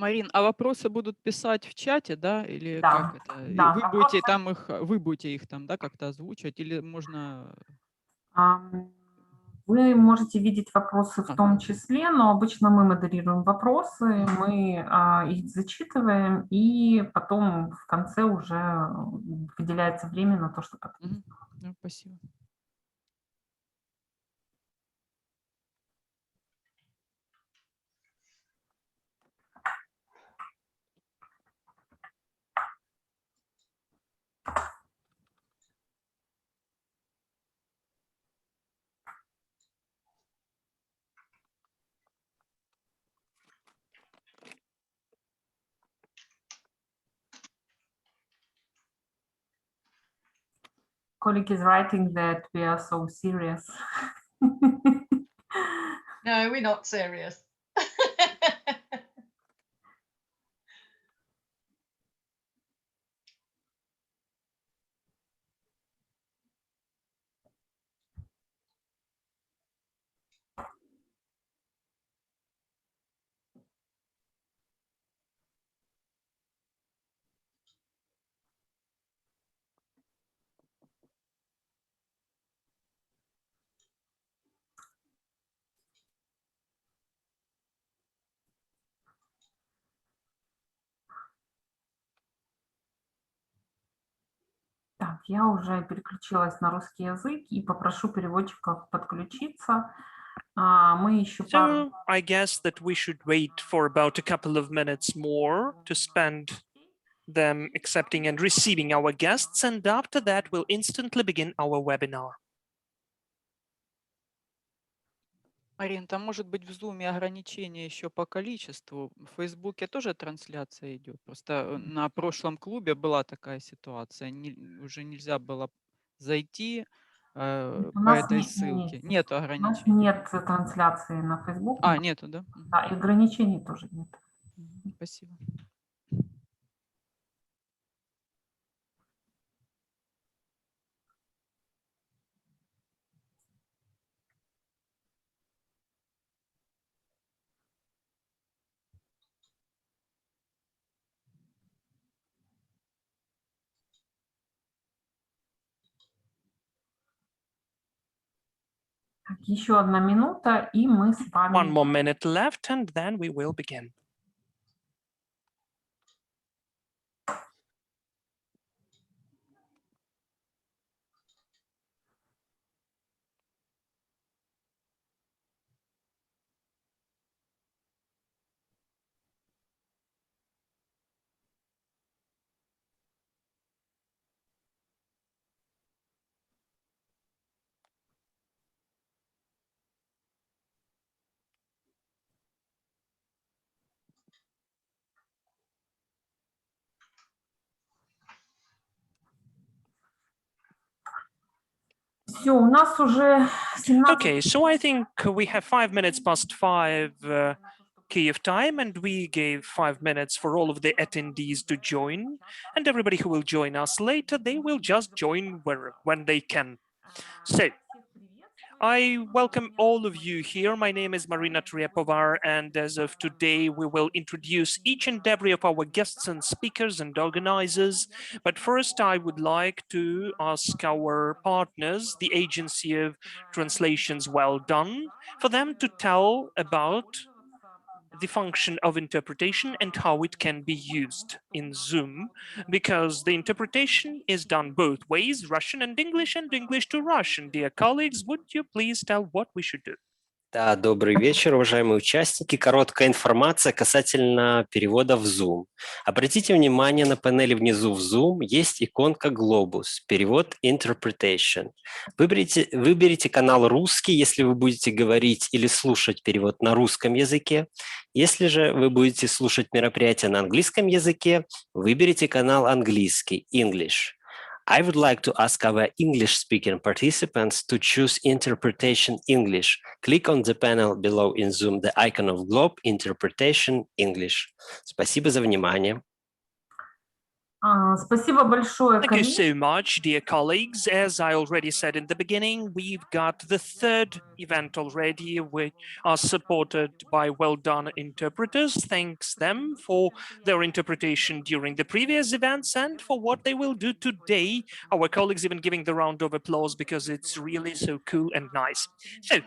Марин, а вопросы будут писать в чате, да, или Да, как это? И да, вы будете их там, да, как-то озвучивать, или можно? Вы можете видеть вопросы в Ага. том числе, но обычно мы модерируем вопросы, мы их зачитываем, и потом в конце уже выделяется время на то, чтобы ответить. Ну, спасибо. Colleague is writing that we are so serious. No, we're not serious. Так, я уже переключилась на русский язык и попрошу переводчиков подключиться. Мы еще So I guess that we should wait for about a couple of minutes more to spend them accepting and receiving our guests, and after that we'll instantly begin our webinar. Марин, там может быть в Zoom ограничение еще по количеству. В Фейсбуке тоже трансляция идет. Просто на прошлом клубе была такая ситуация. Уже нельзя было зайти по этой ссылке. Нет У нас ограничений. нет трансляции на Facebook. Нету, да? Да, и ограничений тоже нет. Спасибо. Так, еще одна минута, и мы с вами... One more minute left, and then we will begin. Все, у нас уже 17... Okay, so I think we have 5 minutes past 5 Kyiv time, and we gave 5 minutes for all of the attendees to join, and everybody who will join us later, they will just join when they can. So I welcome all of you here. My name is Marina Trepovar, and as of today, we will introduce each and every of our guests and speakers and organizers. But first, I would like to ask our partners, the Agency of Translations Well Done, for them to tell about the function of interpretation and how it can be used in Zoom, because the interpretation is done both ways, Russian and English to Russian. Dear colleagues, would you please tell what we should do? Да, добрый вечер, уважаемые участники. Короткая информация касательно перевода в Zoom. Обратите внимание, на панели внизу в Zoom есть иконка «Глобус», перевод «Interpretation». Выберите канал «Русский», если вы будете говорить или слушать перевод на русском языке. Если же вы будете слушать мероприятие на английском языке, выберите канал «Английский» English. I would like to ask our English-speaking participants to choose Interpretation English. Click on the panel below in Zoom the icon of globe Interpretation English. Спасибо за внимание. Спасибо большое, Thank you коллеги. so much, dear colleagues. As I already said in the beginning, we've got the third event already, which are supported by well-done interpreters. Thanks them for their interpretation during the previous events and for what they will do today. Our colleagues even giving the round of applause because it's really so cool and nice. So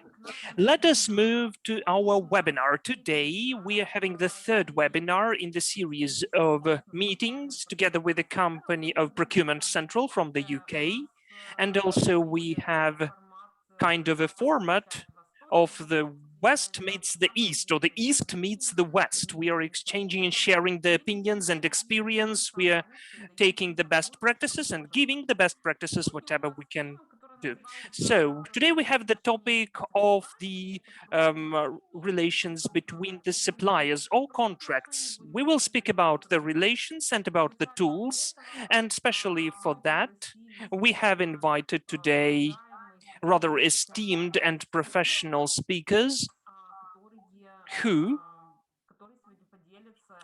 let us move to our webinar. Today, we are having the third webinar in the series of meetings together with the company of Procurement Central from the UK. And also we have kind of a format of the West meets the East, or the East meets the West. We are exchanging and sharing the opinions and experience. We are taking the best practices and giving the best practices, whatever we can do. So today we have the topic of the relations between the suppliers or contracts. We will speak about the relations and about the tools, and especially for that, we have invited today rather esteemed and professional speakers who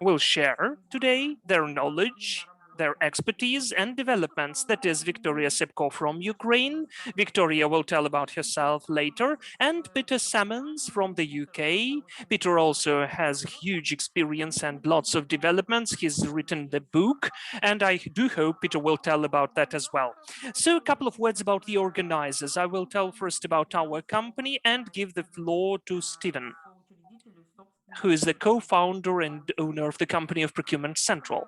will share today their knowledge, their expertise and developments. That is Viktoriya Sebko from Ukraine. Viktoriya will tell about herself later, and Peter Sammons from the UK. Peter also has huge experience and lots of developments. He's written the book, and I do hope Peter will tell about that as well. So a couple of words about the organizers. I will tell first about our company and give the floor to Stephen, who is the co-founder and owner of the company of Procurement Central.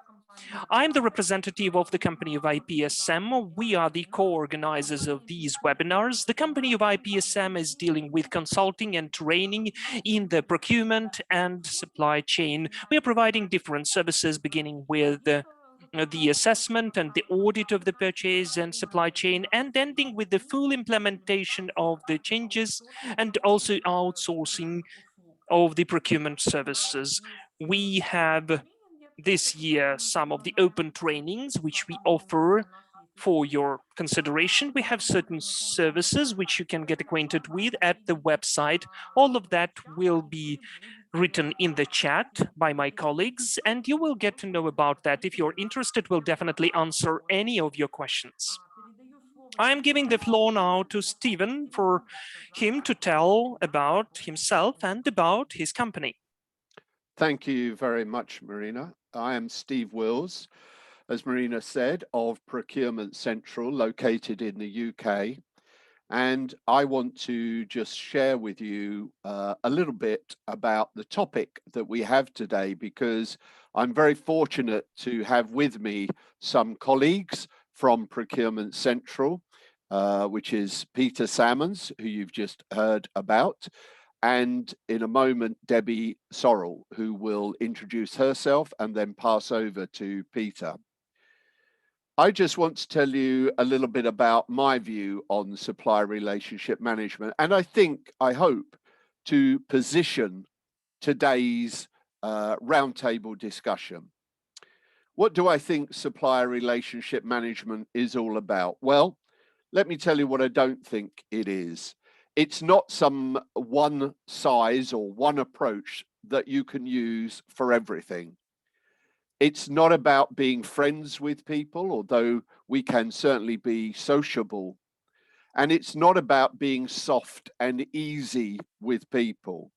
I'm the representative of the company of IPSM. We are the co-organizers of these webinars. The company of IPSM is dealing with consulting and training in the procurement and supply chain. We are providing different services, beginning with the assessment and the audit of the purchase and supply chain, and ending with the full implementation of the changes and also outsourcing of the procurement services. We have this year some of the open trainings which we offer for your consideration. We have certain services which you can get acquainted with at the website. All of that will be written in the chat by my colleagues, and you will get to know about that. If you're interested, we'll definitely answer any of your questions. I'm giving the floor now to Stephen for him to tell about himself and about his company. Thank you very much, Marina. I am Steve Wills, as Marina said, of Procurement Central, located in the UK. And I want to just share with you a little bit about the topic that we have today, because I'm very fortunate to have with me some colleagues from Procurement Central, which is Peter Sammons, who you've just heard about, and in a moment, Debbie Sorrell, who will introduce herself and then pass over to Peter. I just want to tell you a little bit about my view on supplier relationship management, and I hope to position today's roundtable discussion. What do I think supplier relationship management is all about? Well, let me tell you what I don't think it is. It's not some one size or one approach that you can use for everything. It's not about being friends with people, although we can certainly be sociable. And it's not about being soft and easy with people.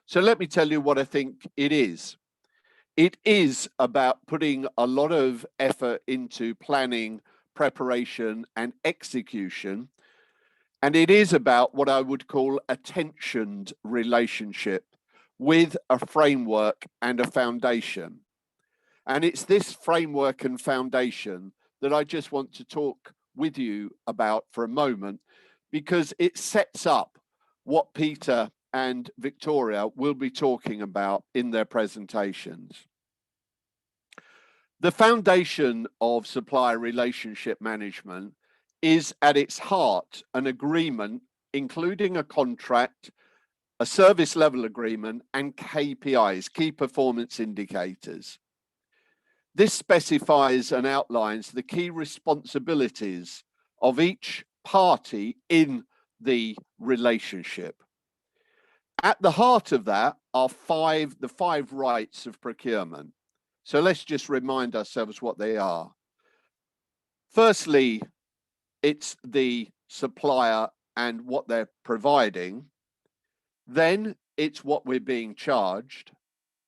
So let me tell you what I think it is. It is about putting a lot of effort into planning, preparation, and execution. And it is about what I would call a tensioned relationship with a framework and a foundation. And it's this framework and foundation that I just want to talk with you about for a moment, because it sets up what Peter and Viktoriya will be talking about in their presentations. The foundation of supplier relationship management is at its heart an agreement, including a contract, a service level agreement, and KPIs, key performance indicators. This specifies and outlines the key responsibilities of each party in the relationship. At the heart of that are the five rights of procurement. So let's just remind ourselves what they are. Firstly, it's the supplier and what they're providing. Then it's what we're being charged.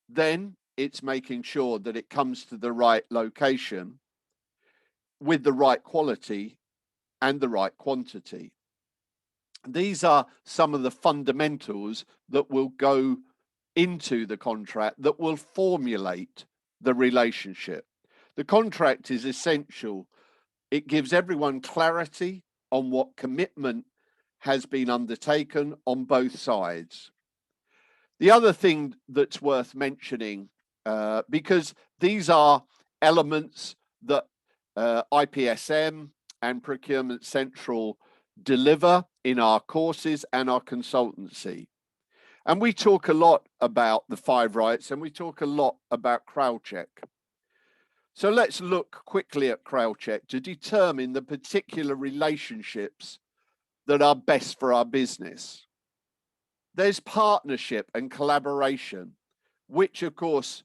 Then it's making sure that it comes to the right location with the right quality and the right quantity. These are some of the fundamentals that will go into the contract that will formulate the relationship. The contract is essential. It gives everyone clarity on what commitment has been undertaken on both sides. The other thing that's worth mentioning, because these are elements that IPSM and Procurement Central deliver in our courses and our consultancy. And we talk a lot about the 5 rights, and we talk a lot about crowd check. So let's look quickly at crowd check to determine the particular relationships that are best for our business. There's partnership and collaboration, which of course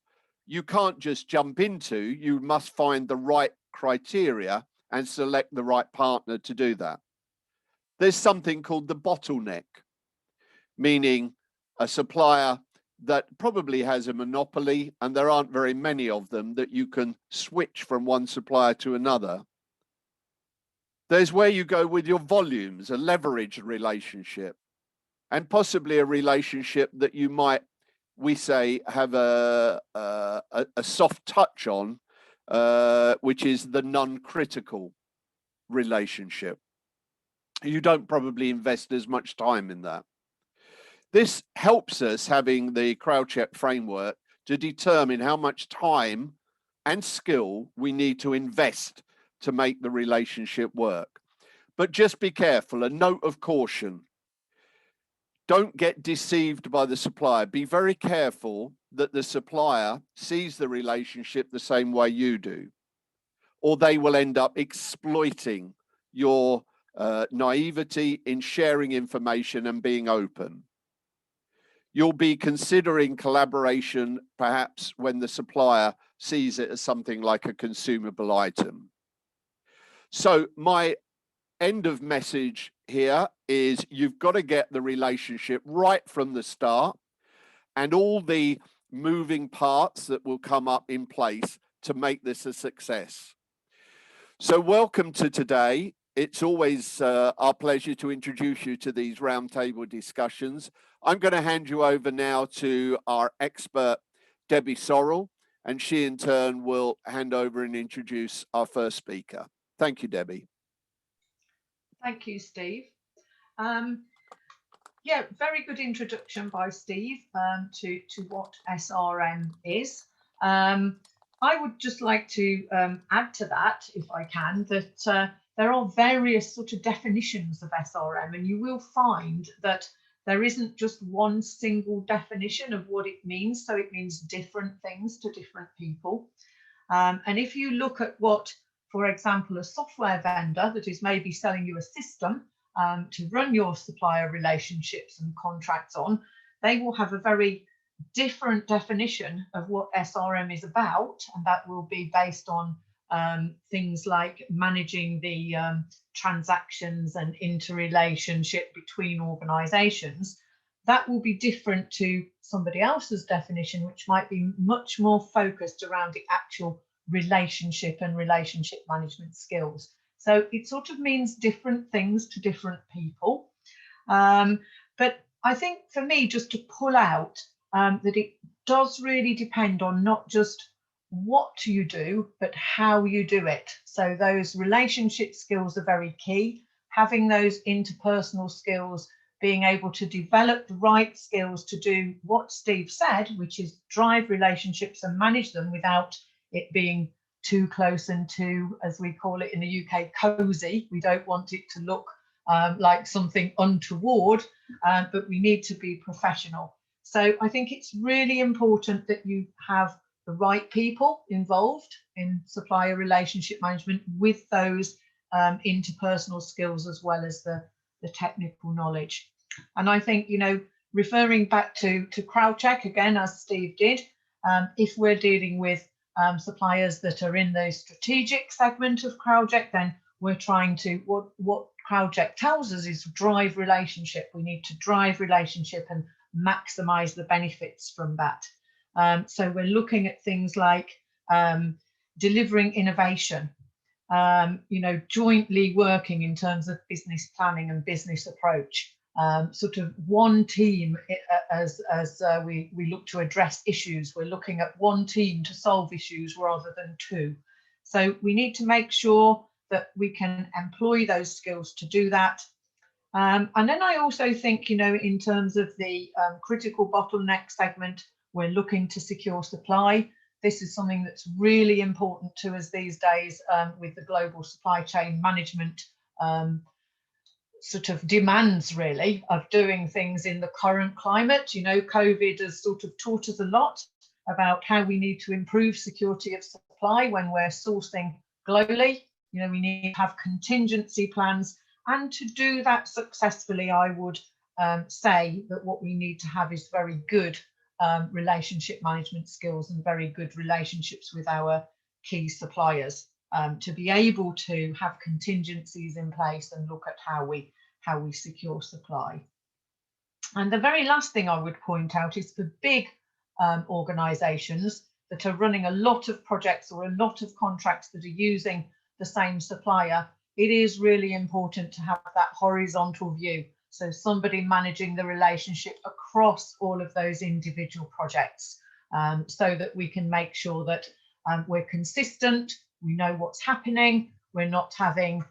you can't just jump into. You must find the right criteria and select the right partner to do that. There's something called the bottleneck, meaning a supplier that probably has a monopoly, and there aren't very many of them that you can switch from one supplier to another. There's where you go with your volumes, a leveraged relationship, and possibly a relationship that you might, we say, have a soft touch on, which is the non-critical relationship. You don't probably invest as much time in that. This helps us, having the crowd check framework, to determine how much time and skill we need to invest to make the relationship work. But just be careful, a note of caution. Don't get deceived by the supplier. Be very careful that the supplier sees the relationship the same way you do, or they will end up exploiting your naivety in sharing information and being open. You'll be considering collaboration perhaps when the supplier sees it as something like a consumable item. So my end of message here is you've got to get the relationship right from the start and all the moving parts that will come up in place to make this a success. So welcome to today. It's always our pleasure to introduce you to these roundtable discussions. I'm going to hand you over now to our expert, Debbie Sorrell, and she in turn will hand over and introduce our first speaker. Thank you, Debbie. Thank you, Steve. Yeah, very good introduction by Steve to what SRM is. I would just like to add to that, if I can, that there are various sort of definitions of SRM, and you will find that there isn't just one single definition of what it means. So it means different things to different people. And if you look at what, for example, a software vendor that is maybe selling you a system to run your supplier relationships and contracts on, they will have a very different definition of what SRM is about, and that will be based on things like managing the transactions and interrelationship between organizations. That will be different to somebody else's definition, which might be much more focused around the actual relationship and relationship management skills. So it sort of means different things to different people. But I think for me, just to pull out that it does really depend on not just what you do, but how you do it. So those relationship skills are very key. Having those interpersonal skills, being able to develop the right skills to do what Steve said, which is drive relationships and manage them without it being too close and too, as we call it in the UK, cozy. We don't want it to look like something untoward, but we need to be professional. So I think it's really important that you have the right people involved in supplier relationship management with those interpersonal skills as well as the technical knowledge. And I think, you know, referring back to crowd check again, as Steve did, if we're dealing with suppliers that are in the strategic segment of CrowdJect, then we're trying to, what CrowdJect tells us is drive relationship. We need to drive relationship and maximize the benefits from that. So we're looking at things like delivering innovation, jointly working in terms of business planning and business approach. Sort of one team as we look to address issues. We're looking at one team to solve issues rather than two. So we need to make sure that we can employ those skills to do that. And then I also think, in terms of the critical bottleneck segment, we're looking to secure supply. This is something that's really important to us these days with the global supply chain management sort of demands, really, of doing things in the current climate. COVID has sort of taught us a lot about how we need to improve security of supply when we're sourcing globally. We need to have contingency plans, and to do that successfully, I would say that what we need to have is very good relationship management skills and very good relationships with our key suppliers to be able to have contingencies in place and look at how we secure supply. And the very last thing I would point out is for big organizations that are running a lot of projects or a lot of contracts that are using the same supplier, it is really important to have that horizontal view. So somebody managing the relationship across all of those individual projects, so that we can make sure that we're consistent, we know what's happening, we're not having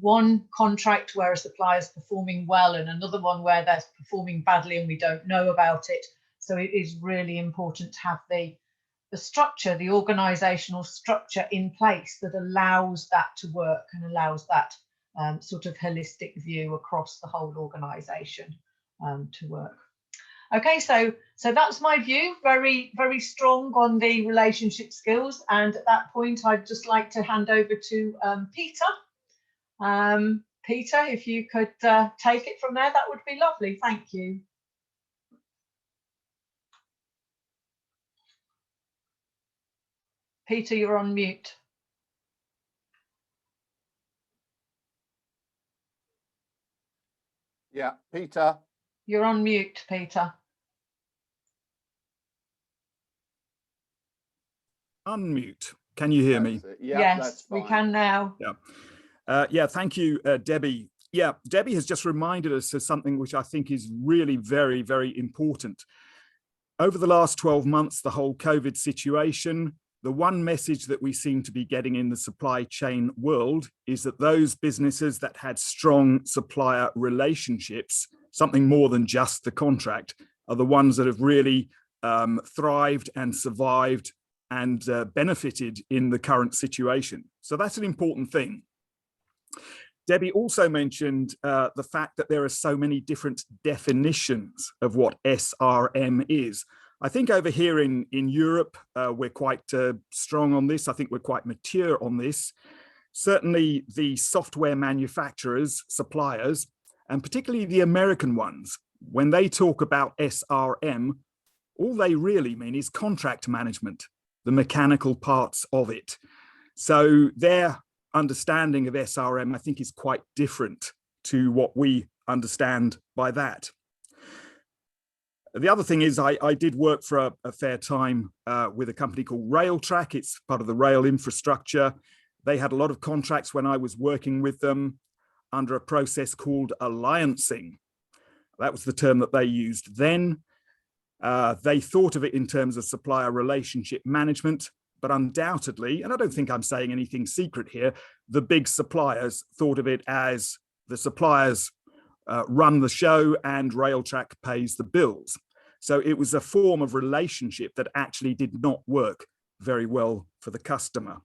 one contract where a supplier is performing well and another one where they're performing badly and we don't know about it. So it is really important to have the structure, the organizational structure in place that allows that to work and allows that sort of holistic view across the whole organization to work. Okay, so that's my view, very, very strong on the relationship skills. And at that point, I'd just like to hand over to Peter. Peter, if you could take it from there, that would be lovely. Thank you. Peter, you're on mute. Yeah, Peter. You're on mute, Peter. Unmute. Can you hear me? Yeah, yes, we can now. Yeah, thank you, Debbie. Yeah, Debbie has just reminded us of something which I think is really very, very important. Over the last 12 months, the whole COVID situation, the one message that we seem to be getting in the supply chain world is that those businesses that had strong supplier relationships, something more than just the contract, are the ones that have really thrived and survived and benefited in the current situation. So that's an important thing. Debbie also mentioned the fact that there are so many different definitions of what SRM is. I think over here in Europe, we're quite strong on this. I think we're quite mature on this. Certainly the software manufacturers, suppliers, and particularly the American ones, when they talk about SRM, all they really mean is contract management, the mechanical parts of it. So their understanding of SRM, I think, is quite different to what we understand by that. The other thing is I did work for a fair time with a company called Railtrack. It's part of the rail infrastructure. They had a lot of contracts when I was working with them under a process called alliancing. That was the term that they used then. They thought of it in terms of supplier relationship management, but undoubtedly, and I don't think I'm saying anything secret here, the big suppliers thought of it as the suppliers run the show and Railtrack pays the bills. So it was a form of relationship that actually did not work very well for the customer.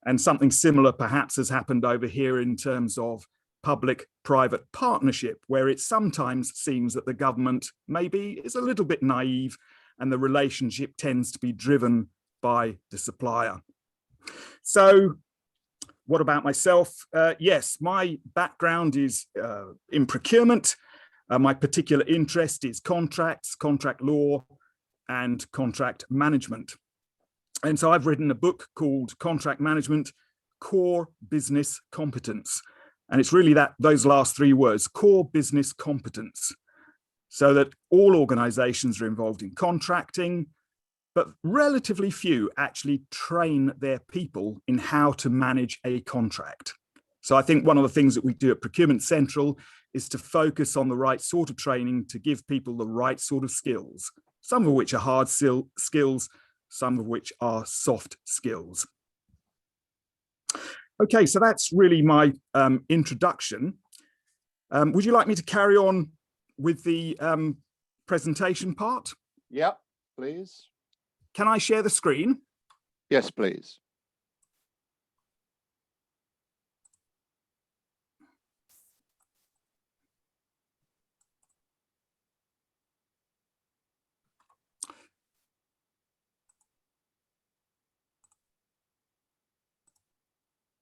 And something similar perhaps has happened over here in terms of public-private partnership, where it sometimes seems that the government maybe is a little bit naive and the relationship tends to be driven by the supplier. So what about myself? Yes, my background is in procurement. My particular interest is contracts, contract law, and contract management. And so I've written a book called Contract Management, Core Business Competence. And it's really those last three words, core business competence, so that all organizations are involved in contracting, but relatively few actually train their people in how to manage a contract. So I think one of the things that we do at Procurement Central is to focus on the right sort of training to give people the right sort of skills, some of which are hard skills, some of which are soft skills. Okay, so that's really my introduction. Would you like me to carry on with the presentation part? Yep, please. Can I share the screen? Yes, please.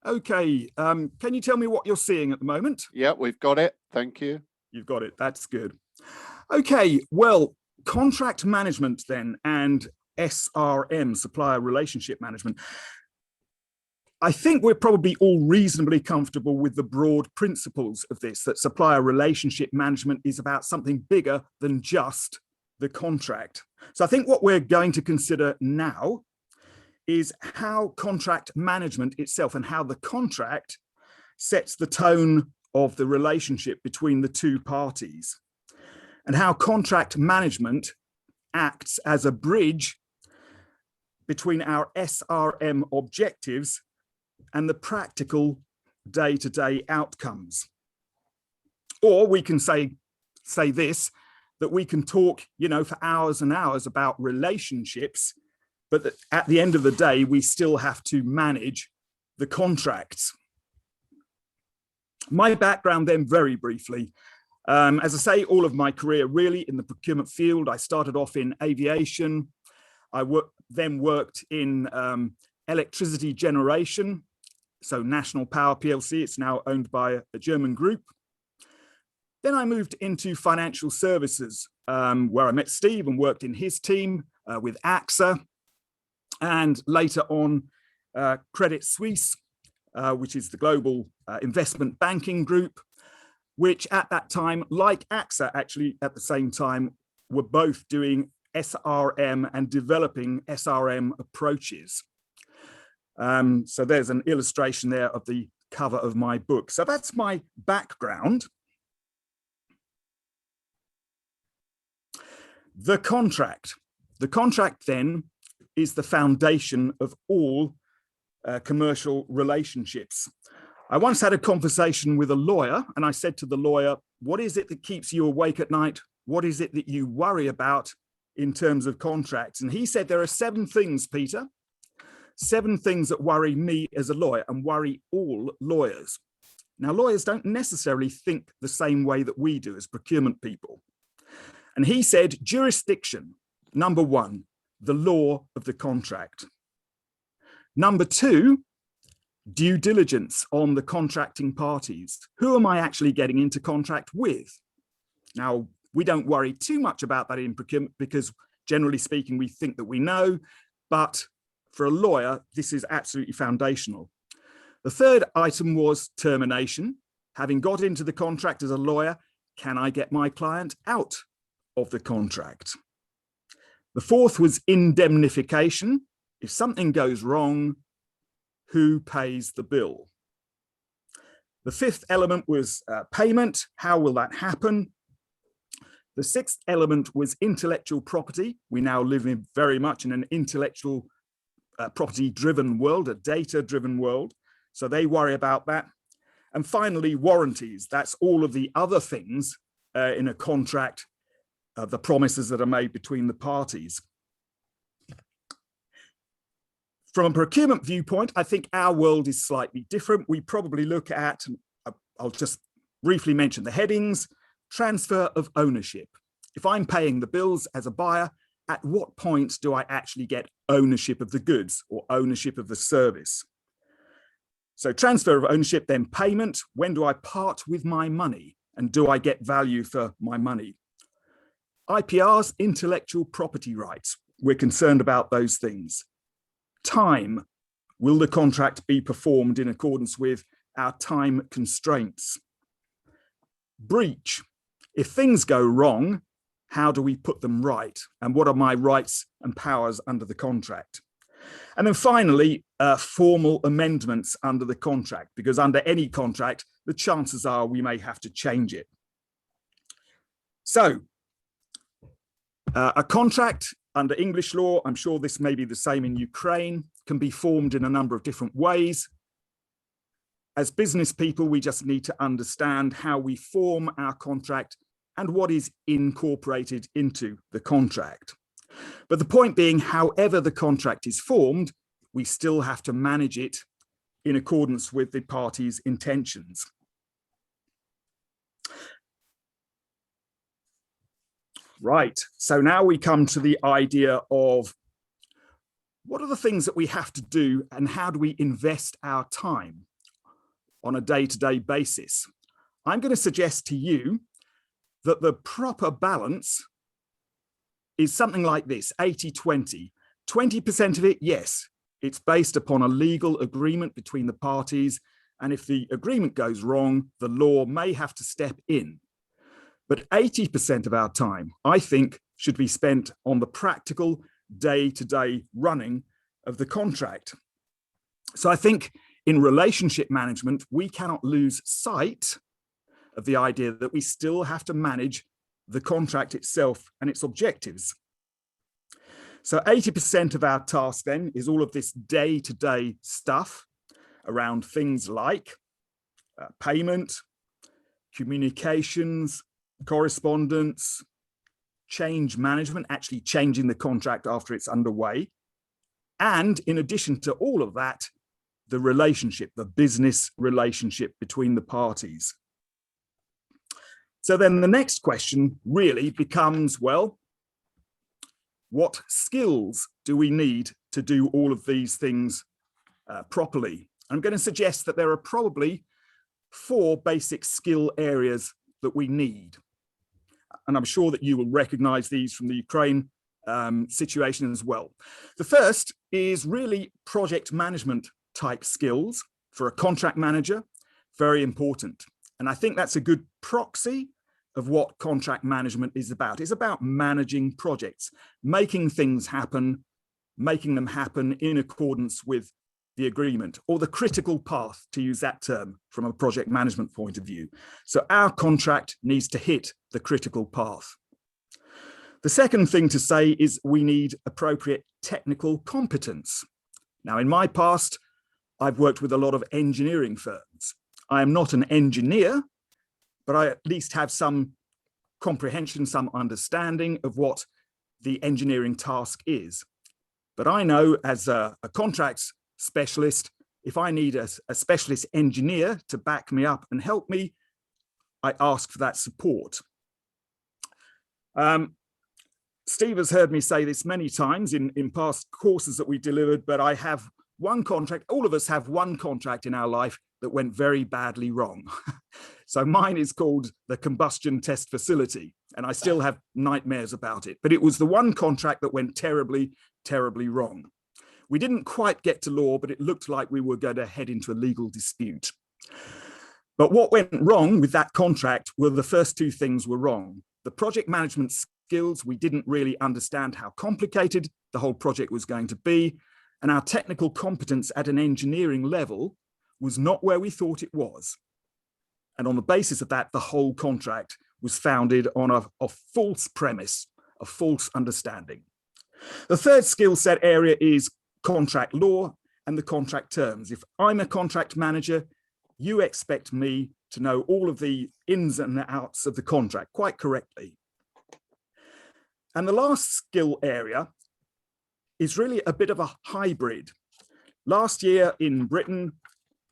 Okay, can you tell me what you're seeing at the moment? Yeah, we've got it. Thank you. You've got it. That's good. Okay, well, contract management then and SRM, supplier relationship management. I think we're probably all reasonably comfortable with the broad principles of this, that supplier relationship management is about something bigger than just the contract. So I think what we're going to consider now is how contract management itself and how the contract sets the tone of the relationship between the two parties, and how contract management acts as a bridge between our SRM objectives and the practical day-to-day outcomes. Or we can say this, that we can talk, for hours and hours about relationships, but that at the end of the day, we still have to manage the contracts. My background then, very briefly, as I say, all of my career really in the procurement field. I started off in aviation. I then worked in electricity generation, so National Power PLC. It's now owned by a German group. Then I moved into financial services, where I met Steve and worked in his team with AXA. And later on, Credit Suisse, which is the global investment banking group, which at that time, like AXA, actually at the same time, were both doing SRM and developing SRM approaches. So there's an illustration there of the cover of my book. So that's my background. The contract. The contract then is the foundation of all commercial relationships. I once had a conversation with a lawyer, and I said to the lawyer, what is it that keeps you awake at night? What is it that you worry about in terms of contracts? And he said, there are 7 things, Peter, 7 things that worry me as a lawyer and worry all lawyers. Now, lawyers don't necessarily think the same way that we do as procurement people. And he said, jurisdiction, number 1, the law of the contract. Number 2, due diligence on the contracting parties. Who am I actually getting into contract with? Now, we don't worry too much about that in procurement because generally speaking, we think that we know, but for a lawyer, this is absolutely foundational. The third item was termination. Having got into the contract as a lawyer, can I get my client out of the contract? The fourth was indemnification. If something goes wrong, who pays the bill? The fifth element was payment. How will that happen? The sixth element was intellectual property. We now live in very much in an intellectual property-driven world, a data-driven world. So they worry about that. And finally, warranties. That's all of the other things in a contract, the promises that are made between the parties. From a procurement viewpoint, I think our world is slightly different. We probably look at, I'll just briefly mention the headings, transfer of ownership. If I'm paying the bills as a buyer, at what point do I actually get ownership of the goods or ownership of the service? So transfer of ownership, then payment. When do I part with my money? And do I get value for my money? IPRs, intellectual property rights. We're concerned about those things. Time. Will the contract be performed in accordance with our time constraints? Breach. If things go wrong, how do we put them right? And what are my rights and powers under the contract? And then finally, formal amendments under the contract, because under any contract, the chances are we may have to change it. So a contract under English law, I'm sure this may be the same in Ukraine, can be formed in a number of different ways. As business people, we just need to understand how we form our contract and what is incorporated into the contract. But the point being, however the contract is formed, we still have to manage it in accordance with the parties' intentions. Right, so now we come to the idea of what are the things that we have to do and how do we invest our time on a day-to-day basis? I'm going to suggest to you that the proper balance is something like this, 80-20. 20% of it, yes, it's based upon a legal agreement between the parties. And if the agreement goes wrong, the law may have to step in. But 80% of our time, I think, should be spent on the practical day-to-day running of the contract. So I think in relationship management, we cannot lose sight of the idea that we still have to manage the contract itself and its objectives. So 80% of our task then is all of this day-to-day stuff around things like payment, communications, correspondence, change management, actually changing the contract after it's underway. And in addition to all of that, the relationship, the business relationship between the parties. So then the next question really becomes, well, what skills do we need to do all of these things properly? I'm going to suggest that there are probably 4 basic skill areas that we need. And I'm sure that you will recognize these from the Ukraine situation as well. The first is really project management type skills for a contract manager, very important. And I think that's a good proxy of what contract management is about. It's about managing projects, making things happen, making them happen in accordance with the agreement, or the critical path, to use that term from a project management point of view. So our contract needs to hit the critical path. The second thing to say is we need appropriate technical competence. Now, in my past, I've worked with a lot of engineering firms. I am not an engineer, but I at least have some comprehension, some understanding of what the engineering task is. But I know as a contracts specialist, if I need a specialist engineer to back me up and help me, I ask for that support. Steve has heard me say this many times in past courses that we delivered, but I have one contract, all of us have one contract in our life that went very badly wrong. So mine is called the combustion test facility, and I still have nightmares about it. But it was the one contract that went terribly, terribly wrong. We didn't quite get to law, but it looked like we were going to head into a legal dispute. But what went wrong with that contract were the first 2 things were wrong. The project management skills, we didn't really understand how complicated the whole project was going to be. And our technical competence at an engineering level was not where we thought it was. And on the basis of that, the whole contract was founded on a false premise, a false understanding. The third skill set area is contract law and the contract terms. If I'm a contract manager, you expect me to know all of the ins and outs of the contract quite correctly. And the last skill area is really a bit of a hybrid. Last year in Britain,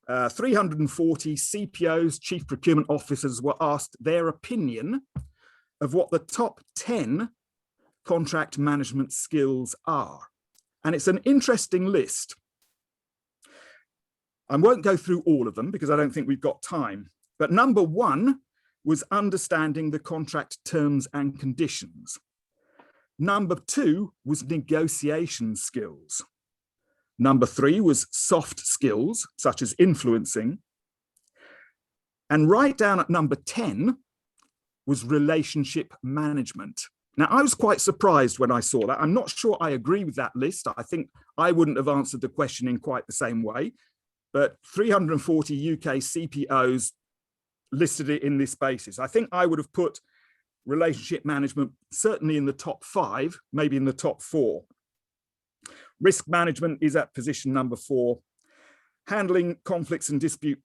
340 CPOs, chief procurement officers, were asked their opinion of what the top 10 contract management skills are. And it's an interesting list. I won't go through all of them because I don't think we've got time. But number 1 was understanding the contract terms and conditions. Number 2 was negotiation skills. Number 3 was soft skills, such as influencing. And right down at number 10 was relationship management. Now, I was quite surprised when I saw that. I'm not sure I agree with that list. I think I wouldn't have answered the question in quite the same way, but 340 UK CPOs listed it in this basis. I think I would have put relationship management certainly in the top 5, maybe in the top 4. Risk management is at position number 4. Handling conflicts and dispute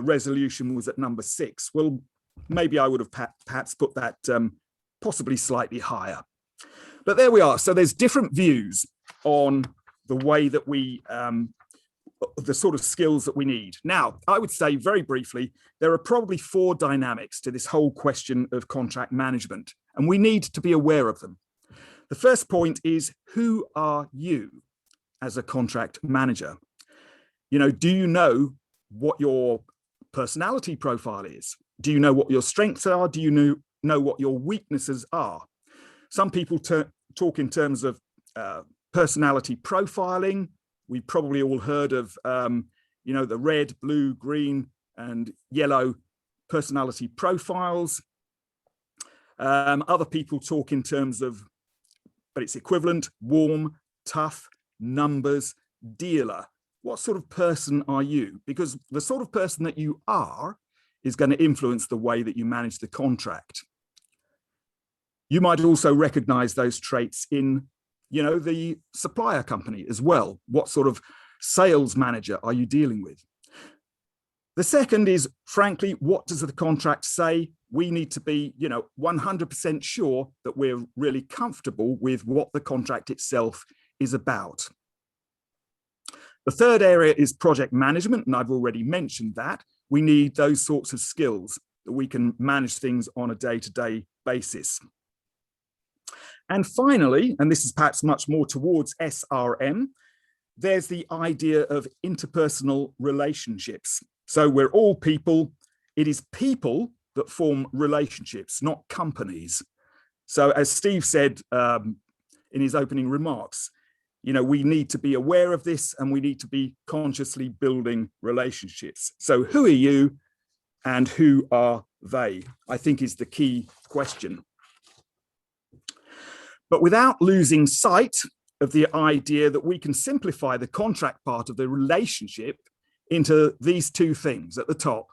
resolution was at number 6. Well, maybe I would have perhaps put that possibly slightly higher. But there we are. So there's different views on the way that we, the sort of skills that we need. Now, I would say very briefly, there are probably 4 dynamics to this whole question of contract management, and we need to be aware of them. The first point is, who are you as a contract manager? You know, do you know what your personality profile is? Do you know what your strengths are? Do you know what your weaknesses are? Some people talk in terms of personality profiling. We probably all heard of, you know, the red, blue, green, and yellow personality profiles. Other people talk in terms of, but it's equivalent, warm, tough, numbers, dealer. What sort of person are you? Because the sort of person that you are is going to influence the way that you manage the contract. You might also recognize those traits in, you know, the supplier company as well. What sort of sales manager are you dealing with? The second is, frankly, what does the contract say? We need to be, you know, 100% sure that we're really comfortable with what the contract itself is about. The third area is project management, and I've already mentioned that. We need those sorts of skills that we can manage things on a day-to-day basis. And finally, and this is perhaps much more towards SRM, there's the idea of interpersonal relationships. So we're all people. It is people that form relationships, not companies. So as Steve said in his opening remarks, you know, we need to be aware of this and we need to be consciously building relationships. So who are you and who are they? I think is the key question. But without losing sight of the idea that we can simplify the contract part of the relationship into these 2 things at the top: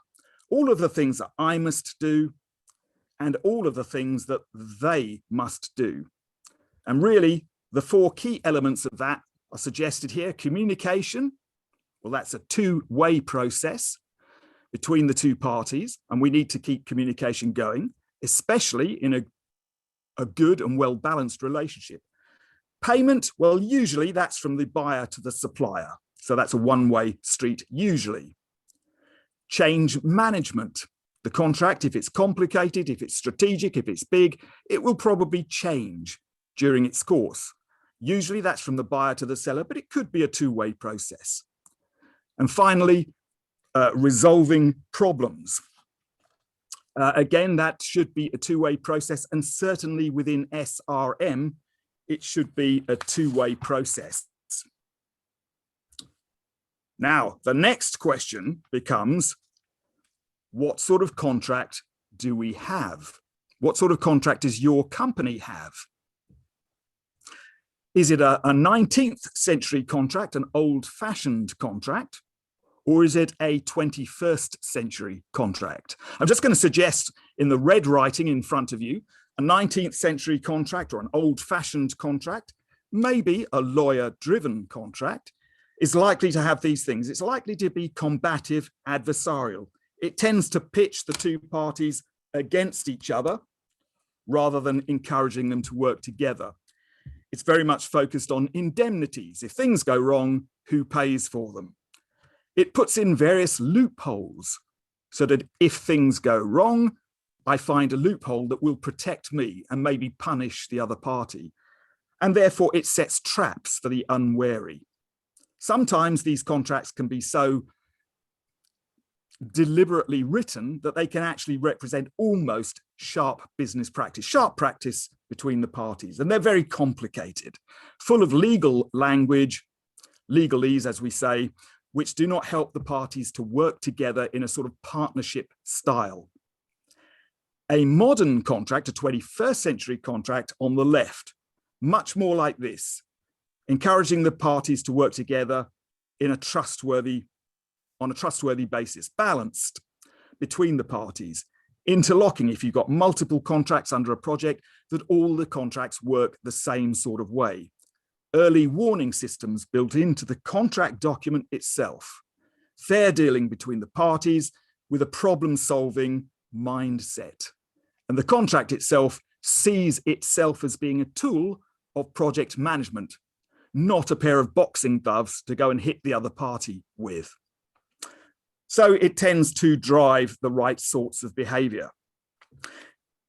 all of the things that I must do and all of the things that they must do. And really, the 4 key elements of that are suggested here. Communication, well, that's a 2-way process between the 2 parties, and we need to keep communication going, especially in a good and well-balanced relationship. Payment, well, usually that's from the buyer to the supplier. So that's a 1-way street, usually. Change management. The contract, if it's complicated, if it's strategic, if it's big, it will probably change during its course. Usually that's from the buyer to the seller, but it could be a 2-way process. And finally, resolving problems. Again, that should be a 2-way process, and certainly within SRM, it should be a 2-way process. Now, the next question becomes, what sort of contract do we have? What sort of contract does your company have? Is it a 19th century contract, an old-fashioned contract? Or is it a 21st century contract? I'm just going to suggest in the red writing in front of you, a 19th century contract or an old-fashioned contract, maybe a lawyer-driven contract, is likely to have these things. It's likely to be combative, adversarial. It tends to pitch the 2 parties against each other rather than encouraging them to work together. It's very much focused on indemnities. If things go wrong, who pays for them? It puts in various loopholes so that if things go wrong, I find a loophole that will protect me and maybe punish the other party. And therefore it sets traps for the unwary. Sometimes these contracts can be so deliberately written that they can actually represent almost sharp business practice, sharp practice between the parties. And they're very complicated, full of legal language, legalese, as we say, which do not help the parties to work together in a sort of partnership style. A modern contract, a 21st century contract, on the left, much more like this, encouraging the parties to work together on a trustworthy basis, balanced between the parties, interlocking if you've got multiple contracts under a project, that all the contracts work the same sort of way. Early warning systems built into the contract document itself, fair dealing between the parties with a problem-solving mindset. And the contract itself sees itself as being a tool of project management, not a pair of boxing gloves to go and hit the other party with. So it tends to drive the right sorts of behavior.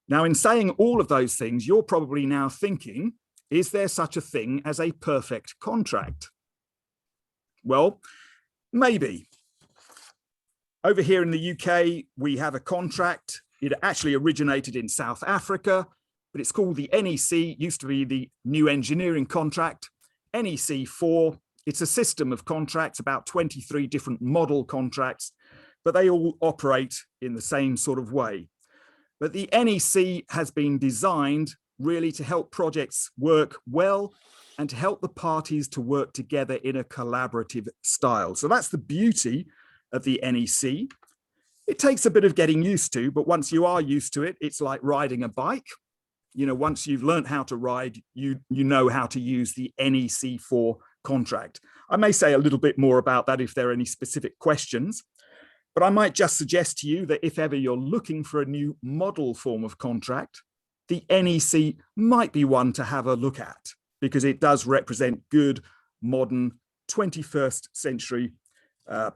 Now, in saying all of those things, you're probably now thinking, is there such a thing as a perfect contract? Well, maybe. Over here in the UK, we have a contract. It actually originated in South Africa, but it's called the NEC, used to be the New Engineering Contract, NEC 4. It's a system of contracts, about 23 different model contracts, but they all operate in the same sort of way. But the NEC has been designed really to help projects work well and to help the parties to work together in a collaborative style. So that's the beauty of the NEC. It takes a bit of getting used to, but once you are used to it, it's like riding a bike. You know, once you've learned how to ride, you know how to use the NEC 4 contract. I may say a little bit more about that if there are any specific questions, but I might just suggest to you that if ever you're looking for a new model form of contract, the NEC might be one to have a look at, because it does represent good, modern, 21st century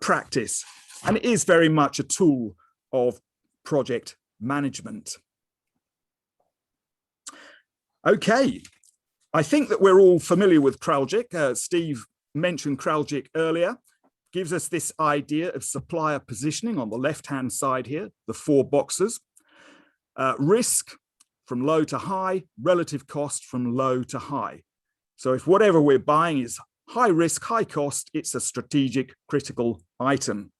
practice, and it is very much a tool of project management. Okay, I think that we're all familiar with Kraljic. Steve mentioned Kraljic earlier. Gives us this idea of supplier positioning on the left-hand side here, the 4 boxes. Risk from low to high, relative cost from low to high. So if whatever we're buying is high risk, high cost, it's a strategic, critical item.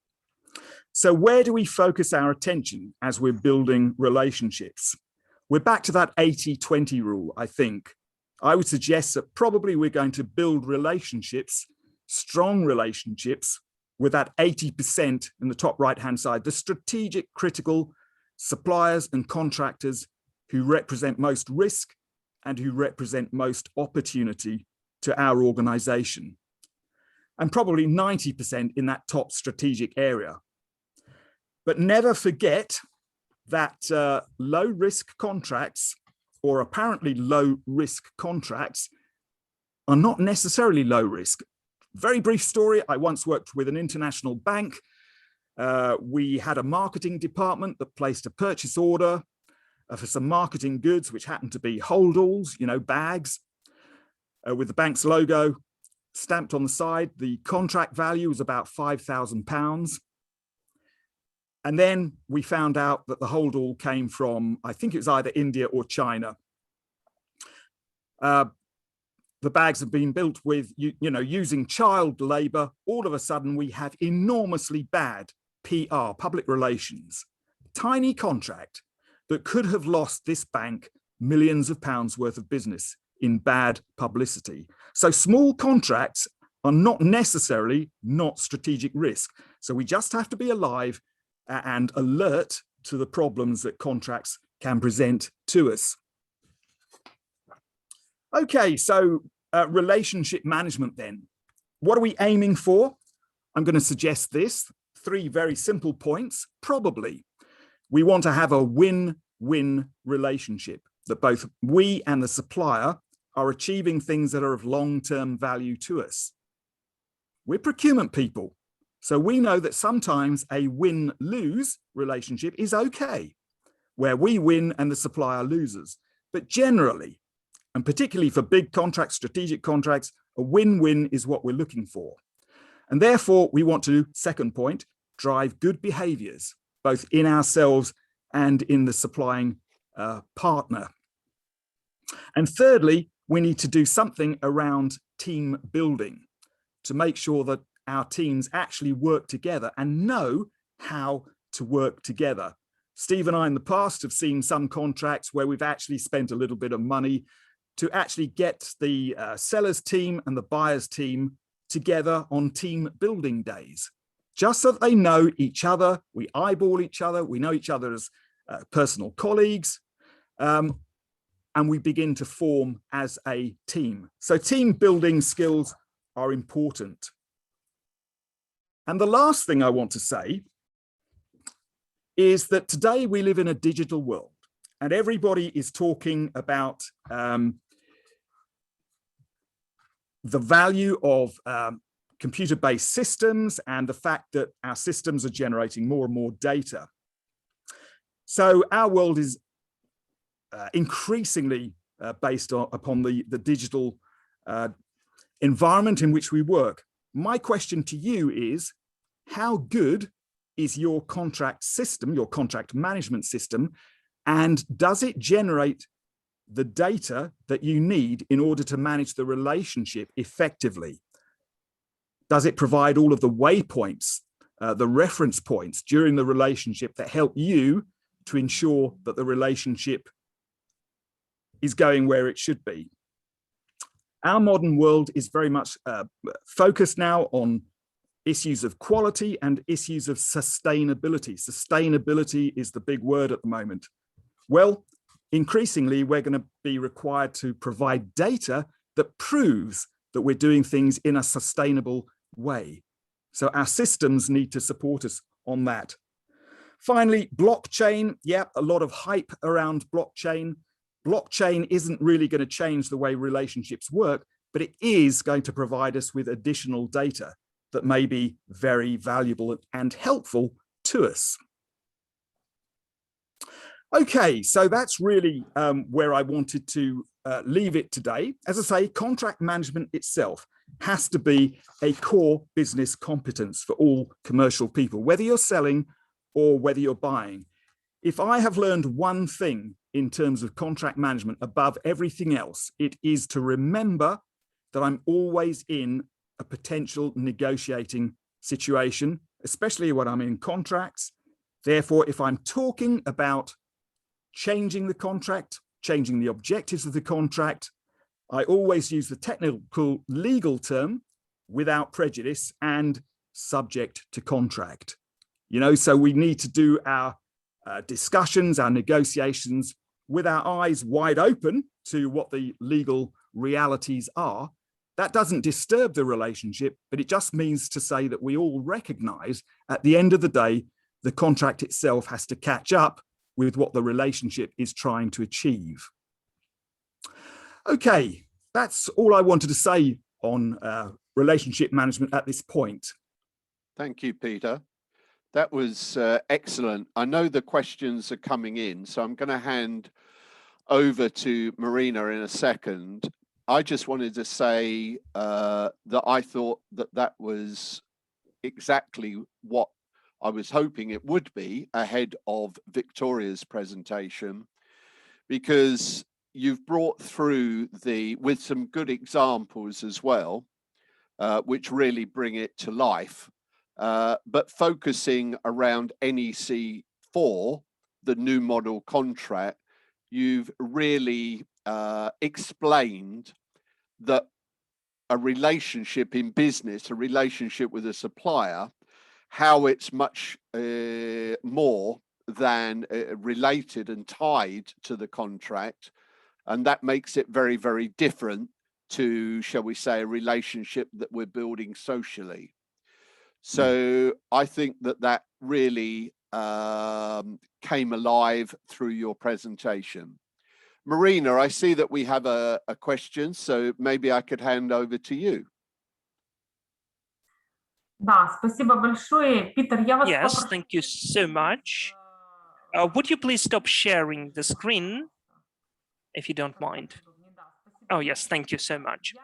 So where do we focus our attention as we're building relationships? We're back to that 80-20 rule, I think. I would suggest that probably we're going to build relationships, strong relationships, with that 80% in the top right-hand side, the strategic, critical suppliers and contractors who represent most risk and who represent most opportunity to our organization. And probably 90% in that top strategic area. But never forget that low-risk contracts, or apparently low-risk contracts, are not necessarily low risk. Very brief story. I once worked with an international bank. We had a marketing department that placed a purchase order for some marketing goods, which happened to be hold-alls, you know, bags, with the bank's logo stamped on the side. The contract value was about £5,000. And then we found out that the hold-all came from, I think it was either India or China. The bags have been built with, using child labor. All of a sudden, we have enormously bad PR, public relations. Tiny contract that could have lost this bank millions of pounds worth of business in bad publicity. So small contracts are not necessarily not strategic risk. So we just have to be alive and alert to the problems that contracts can present to us. Okay, so relationship management then. What are we aiming for? I'm going to suggest this, 3 very simple points. Probably, we want to have a win-win relationship, that both we and the supplier are achieving things that are of long-term value to us. We're procurement people, so we know that sometimes a win-lose relationship is okay, where we win and the supplier loses. But generally, and particularly for big contracts, strategic contracts, a win-win is what we're looking for. And therefore, we want to, second point, drive good behaviors, both in ourselves and in the supplying partner. And thirdly, we need to do something around team building. to make sure that our teams actually work together and know how to work together. Steve and I in the past have seen some contracts where we've actually spent a little bit of money to actually get the sellers team and the buyers team together on team building days, just so that they know each other, we eyeball each other, we know each other as personal colleagues, and we begin to form as a team. So team building skills are important. And the last thing I want to say is that today we live in a digital world and everybody is talking about the value of computer-based systems and the fact that our systems are generating more and more data. So our world is increasingly based upon the digital environment in which we work. My question to you is, how good is your contract system, your contract management system, and does it generate the data that you need in order to manage the relationship effectively? Does it provide all of the waypoints, the reference points during the relationship that help you to ensure that the relationship is going where it should be? Our modern world is very much focused now on issues of quality and issues of sustainability. Sustainability is the big word at the moment. Well, increasingly, we're going to be required to provide data that proves that we're doing things in a sustainable way. So our systems need to support us on that. Finally, blockchain. Yeah, a lot of hype around blockchain. Blockchain isn't really going to change the way relationships work, but it is going to provide us with additional data that may be very valuable and helpful to us. Okay, so that's really where I wanted to leave it today. As I say, contract management itself has to be a core business competence for all commercial people, whether you're selling or whether you're buying. If I have learned one thing in terms of contract management above everything else, it is to remember that I'm always in a potential negotiating situation, especially when I'm in contracts. Therefore, if I'm talking about changing the contract, changing the objectives of the contract, I always use the technical legal term without prejudice and subject to contract. You know, so we need to do our discussions, our negotiations with our eyes wide open to what the legal realities are. That doesn't disturb the relationship, but it just means to say that we all recognize at the end of the day, the contract itself has to catch up with what the relationship is trying to achieve. Okay, that's all I wanted to say on relationship management at this point. Thank you, Peter. That was excellent. I know the questions are coming in, so I'm going to hand over to Marina in a second. I just wanted to say that I thought that that was exactly what I was hoping it would be ahead of Viktoriya's presentation, because you've brought through with some good examples as well, which really bring it to life. But focusing around NEC4, the new model contract, you've really explained that a relationship in business, a relationship with a supplier, how it's much more than related and tied to the contract. And that makes it very, very different to, shall we say, a relationship that we're building socially. So I think that that really came alive through your presentation. Marina, I see that we have a question, so maybe I could hand over to you. Да, спасибо большое. Питер, я вас Yes, попрошу... thank you so much. Would you please stop sharing the screen, if you don't mind? Oh, yes, thank you so much.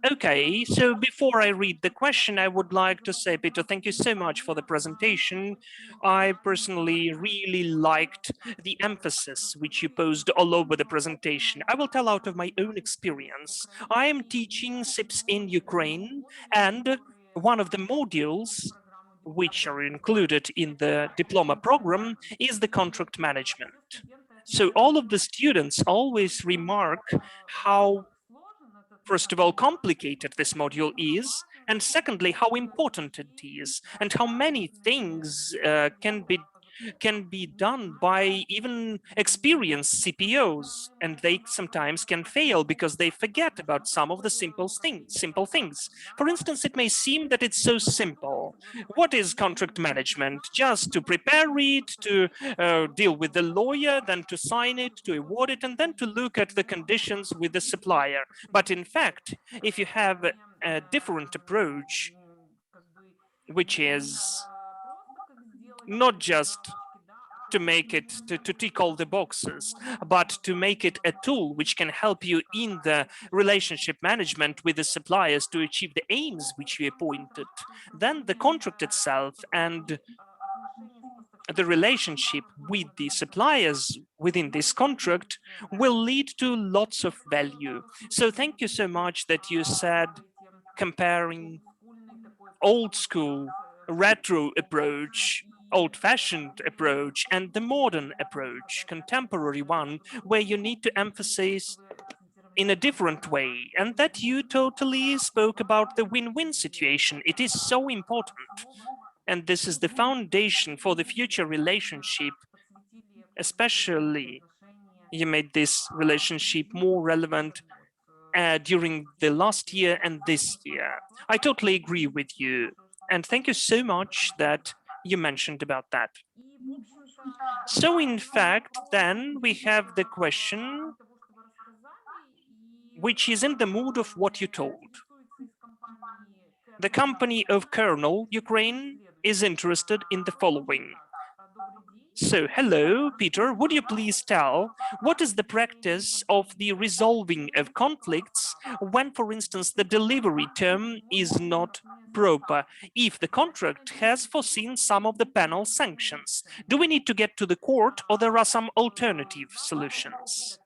Okay, so before I read the question, I would like to say, Peter, thank you so much for the presentation. I personally really liked the emphasis which you posed all over the presentation. I will tell out of my own experience. I am teaching SIPS in Ukraine, and one of the modules which are included in the diploma program is the contract management. So all of the students always remark how, first of all, complicated this module is, and secondly, how important it is, and how many things can be done by even experienced CPOs, and they sometimes can fail because they forget about some of the simple things. For instance, it may seem that it's so simple. What is contract management? Just to prepare it, to deal with the lawyer, then to sign it, to award it, and then to look at the conditions with the supplier. But in fact, if you have a different approach, which is not just to make it, to tick all the boxes, but to make it a tool which can help you in the relationship management with the suppliers to achieve the aims which you appointed, then the contract itself and the relationship with the suppliers within this contract will lead to lots of value. So thank you so much that you said comparing old school, retro approach, old-fashioned approach, and the modern approach, contemporary one, where you need to emphasize in a different way, and that you totally spoke about the win-win situation. It is so important, and this is the foundation for the future relationship. Especially, you made this relationship more relevant during the last year and this year. I totally agree with you. And thank you so much that you mentioned about that. So in fact, then we have the question which is in the mood of what you told. The company of Kernel, Ukraine, is interested in the following. So, hello, Peter, would you please tell what is the practice of the resolving of conflicts when, for instance, the delivery term is not proper, if the contract has foreseen some of the penal sanctions? Do we need to get to the court, or there are some alternative solutions?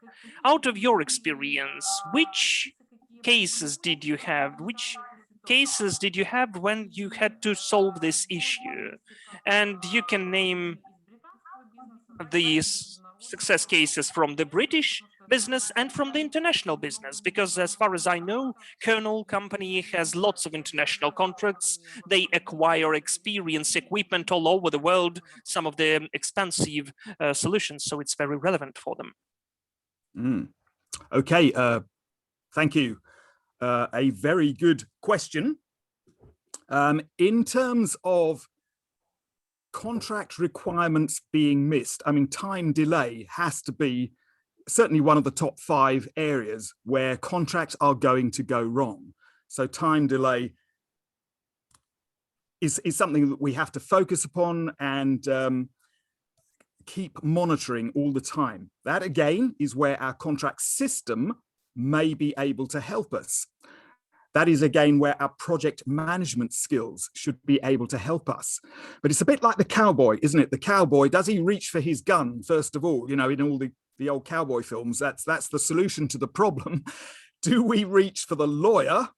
Out of your experience, which cases did you have? Which cases did you have when you had to solve this issue? And you can name these success cases from the British business and from the international business, because as far as I know, Kernel company has lots of international contracts. They acquire experience, equipment all over the world, some of the expensive solutions, so it's very relevant for them. Okay, thank you. A very good question. In terms of contract requirements being missed, I mean, time delay has to be certainly one of the top 5 areas where contracts are going to go wrong. So time delay is something that we have to focus upon and keep monitoring all the time. That again is where our contract system may be able to help us. That is again where our project management skills should be able to help us. But it's a bit like the cowboy, isn't it? The cowboy, does he reach for his gun first of all? You know, in all the old cowboy films, that's the solution to the problem. Do we reach for the lawyer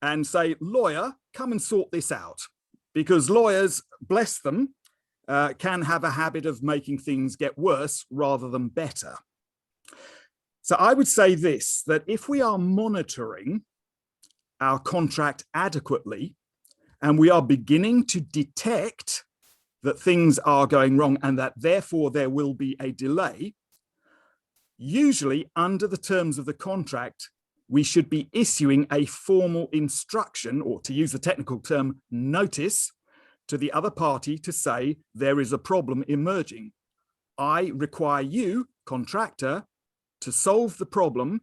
and say, lawyer, come and sort this out? Because lawyers, bless them, can have a habit of making things get worse rather than better. So I would say this, that if we are monitoring our contract adequately, and we are beginning to detect that things are going wrong and that therefore there will be a delay, usually under the terms of the contract, we should be issuing a formal instruction, or to use the technical term, notice, to the other party to say there is a problem emerging. I require you, contractor, to solve the problem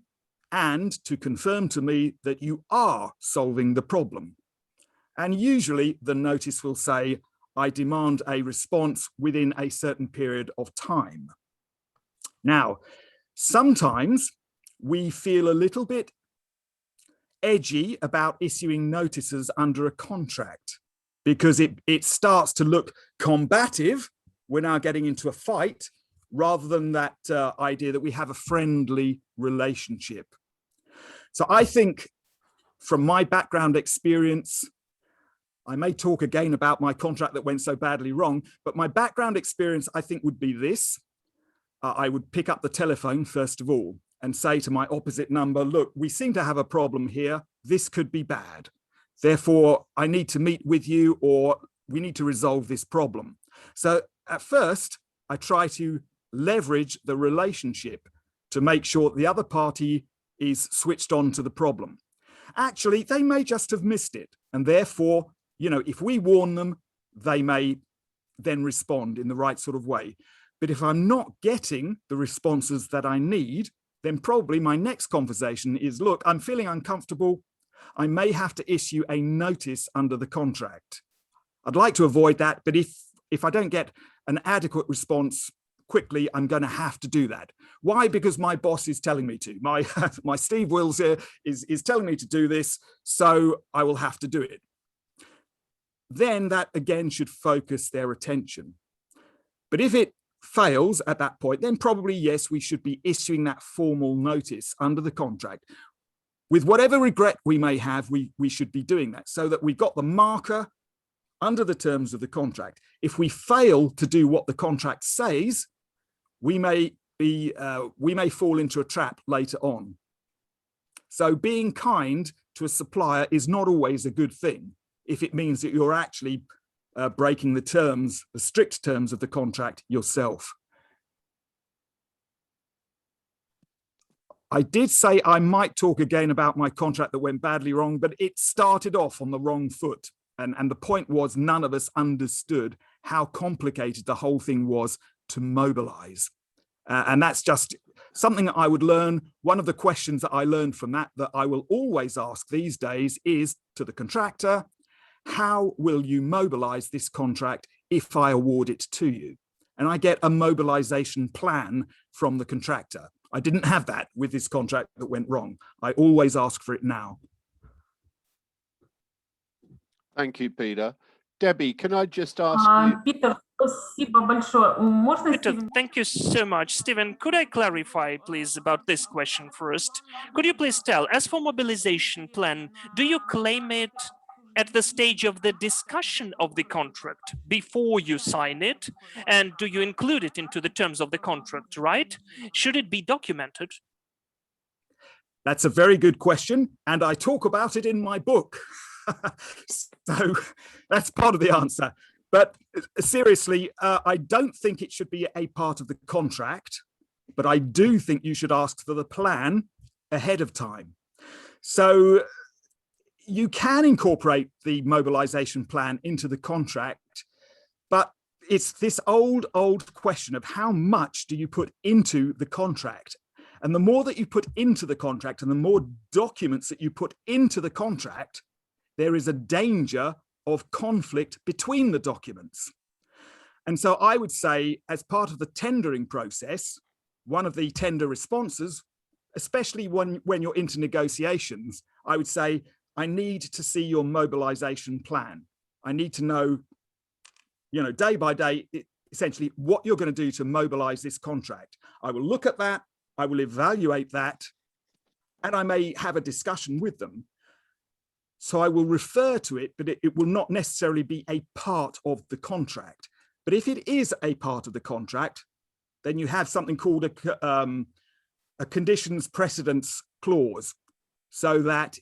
and to confirm to me that you are solving the problem. And usually the notice will say, I demand a response within a certain period of time. Now, sometimes we feel a little bit edgy about issuing notices under a contract, because it starts to look combative. We're now getting into a fight rather than that idea that we have a friendly relationship. So I think from my background experience, I may talk again about my contract that went so badly wrong, but my background experience, I think, would be this. I would pick up the telephone, first of all, and say to my opposite number, look, we seem to have a problem here. This could be bad. Therefore, I need to meet with you, or we need to resolve this problem. So at first, I try to leverage the relationship to make sure the other party is switched on to the problem. Actually, they may just have missed it. And therefore, you know, if we warn them, they may then respond in the right sort of way. But if I'm not getting the responses that I need, then probably my next conversation is, look, I'm feeling uncomfortable. I may have to issue a notice under the contract. I'd like to avoid that, but if I don't get an adequate response quickly, I'm going to have to do that. Why? Because my boss is telling me to. My Steve Wills here is telling me to do this, so I will have to do it. Then that again should focus their attention. But if it fails at that point, then probably, yes, we should be issuing that formal notice under the contract. With whatever regret we may have, we should be doing that so that we've got the marker under the terms of the contract. If we fail to do what the contract says, we may fall into a trap later on. So being kind to a supplier is not always a good thing if it means that you're actually breaking the terms, the strict terms of the contract yourself. I did say I might talk again about my contract that went badly wrong, but it started off on the wrong foot. And the point was, none of us understood how complicated the whole thing was to mobilize. And that's just something that I would learn. One of the questions that I learned from that I will always ask these days is to the contractor, how will you mobilize this contract if I award it to you? And I get a mobilization plan from the contractor. I didn't have that with this contract that went wrong. I always ask for it now. Thank you, Peter. Debbie, can I just ask you? Peter, спасибо большое. Можно, Peter, Steven? thank you so much. Stephen, could I clarify, please, about this question first? Could you please tell, as for mobilization plan, do you claim it at the stage of the discussion of the contract before you sign it? And do you include it into the terms of the contract, right? Should it be documented? That's a very good question, and I talk about it in my book. So that's part of the answer. But seriously, I don't think it should be a part of the contract, but I do think you should ask for the plan ahead of time. So you can incorporate the mobilization plan into the contract, but it's this old question of how much do you put into the contract? And the more that you put into the contract and the more documents that you put into the contract, there is a danger of conflict between the documents. And so I would say, as part of the tendering process, one of the tender responses, especially when you're into negotiations, I would say, I need to see your mobilization plan. I need to know, day by day, essentially what you're going to do to mobilize this contract. I will look at that, I will evaluate that, and I may have a discussion with them. So I will refer to it, but it will not necessarily be a part of the contract. But if it is a part of the contract, then you have something called a conditions precedence clause, so that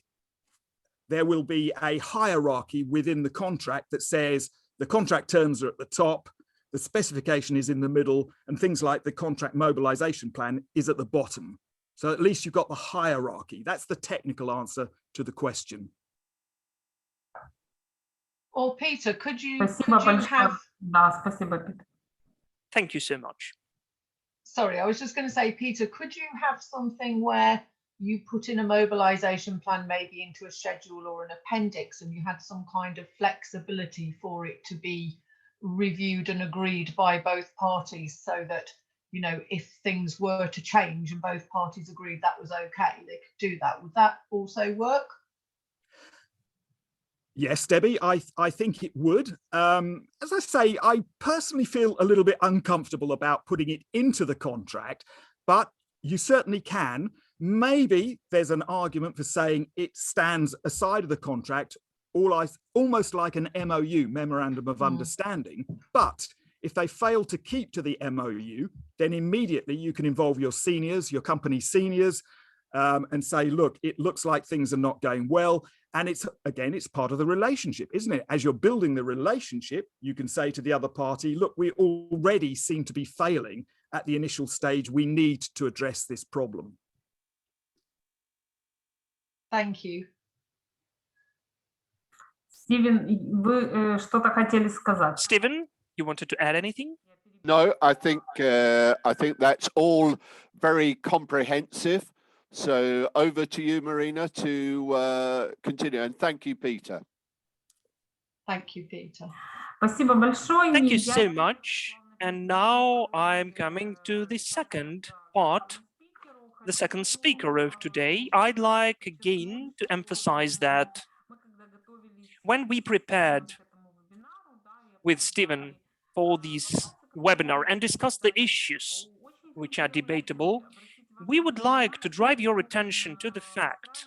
there will be a hierarchy within the contract that says the contract terms are at the top, the specification is in the middle, and things like the contract mobilization plan is at the bottom. So at least you've got the hierarchy. That's the technical answer to the question. Or Peter, could you have... Да, спасибо, Peter. Thank you so much. Sorry, I was just going to say, Peter, could you have something where you put in a mobilization plan maybe into a schedule or an appendix, and you had some kind of flexibility for it to be reviewed and agreed by both parties, so that, if things were to change and both parties agreed that was okay, they could do that? Would that also work? Yes, Debbie, I think it would. As I say, I personally feel a little bit uncomfortable about putting it into the contract, but you certainly can. Maybe there's an argument for saying it stands aside of the contract, almost like an MOU, Memorandum of Understanding. But if they fail to keep to the MOU, then immediately you can involve your seniors, your company seniors, and say, look, it looks like things are not going well. And it's part of the relationship, isn't it? As you're building the relationship, you can say to the other party, look, we already seem to be failing at the initial stage. We need to address this problem. Thank you. Стивен, вы что-то хотели сказать? Stephen, you wanted to add anything? No, I think that's all very comprehensive. So over to you, Marina, to continue. And thank you, Peter. Thank you, Peter. Спасибо большое. Thank you so much. And now I'm coming to the second part, the second speaker of today. I'd like again to emphasize that when we prepared with Stephen for this webinar and discussed the issues which are debatable, we would like to drive your attention to the fact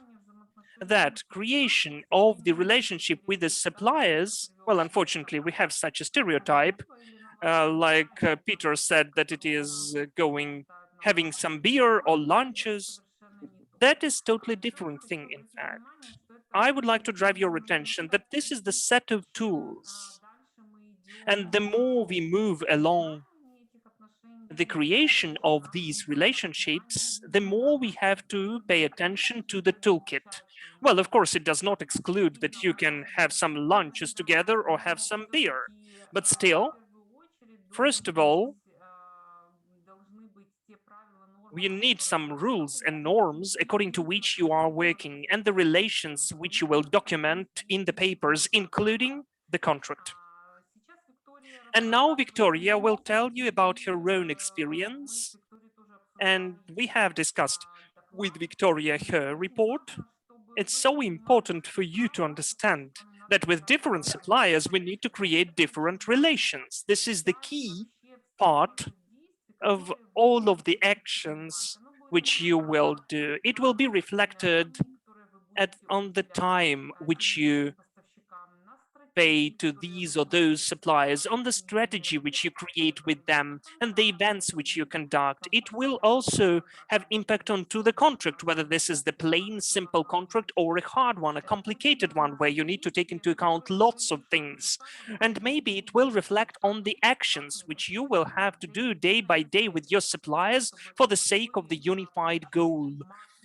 that creation of the relationship with the suppliers, well, unfortunately, we have such a stereotype, Peter said that it is having some beer or lunches. That is totally different thing, in fact. I would like to drive your attention that this is the set of tools. And the more we move along the creation of these relationships, the more we have to pay attention to the toolkit. Well, of course, it does not exclude that you can have some lunches together or have some beer, but still, first of all, we need some rules and norms according to which you are working and the relations which you will document in the papers, including the contract. And now Victoria will tell you about her own experience. And we have discussed with Victoria her report. It's so important for you to understand that with different suppliers, we need to create different relations. This is the key part of all of the actions which you will do. It will be reflected on the time which you pay to these or those suppliers, on the strategy which you create with them and the events which you conduct. It will also have impact onto the contract, whether this is the plain, simple contract or a hard one, a complicated one, where you need to take into account lots of things. And maybe it will reflect on the actions which you will have to do day by day with your suppliers for the sake of the unified goal,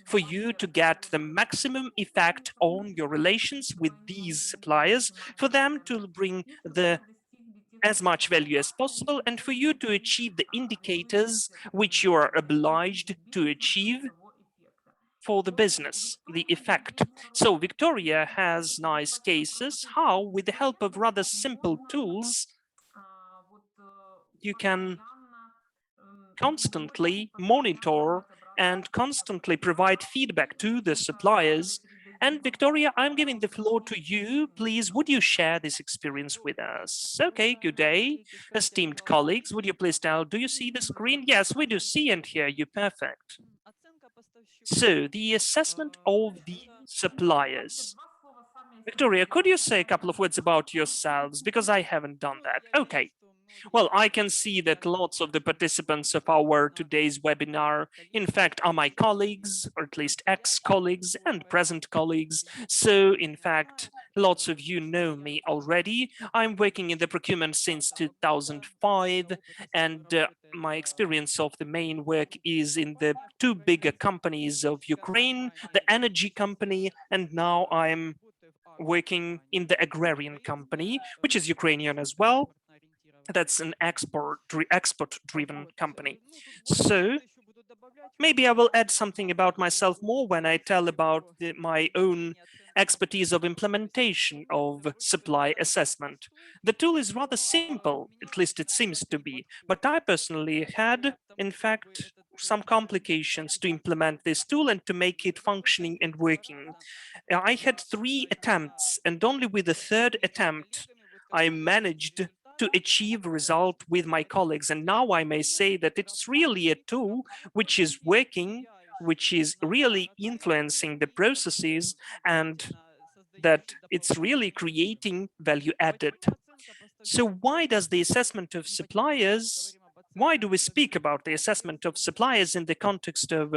for you to get the maximum effect on your relations with these suppliers, for them to bring as much value as possible, and for you to achieve the indicators which you are obliged to achieve for the business, the effect. So Victoria has nice cases how, with the help of rather simple tools, you can constantly monitor and constantly provide feedback to the suppliers. And Victoria, I'm giving the floor to you. Please, would you share this experience with us? Okay, good day. Esteemed colleagues, would you please tell, do you see the screen? Yes, we do see and hear you. Perfect. So the assessment of the suppliers. Victoria, could you say a couple of words about yourselves? Because I haven't done that. Okay. Well, I can see that lots of the participants of our today's webinar, in fact, are my colleagues, or at least ex-colleagues and present colleagues. So, in fact, lots of you know me already. I'm working in the procurement since 2005, and my experience of the main work is in the two bigger companies of Ukraine, the energy company, and now I'm working in the agrarian company, which is Ukrainian as well. That's an export-driven company. So maybe I will add something about myself more when I tell about my own expertise of implementation of supply assessment. The tool is rather simple, at least it seems to be, but I personally had, in fact, some complications to implement this tool and to make it functioning and working. I had 3 attempts, and only with the 3rd attempt I managed to achieve a result with my colleagues. And now I may say that it's really a tool which is working, which is really influencing the processes, and that it's really creating value added. So why does the assessment of suppliers, why do we speak about the assessment of suppliers in the context of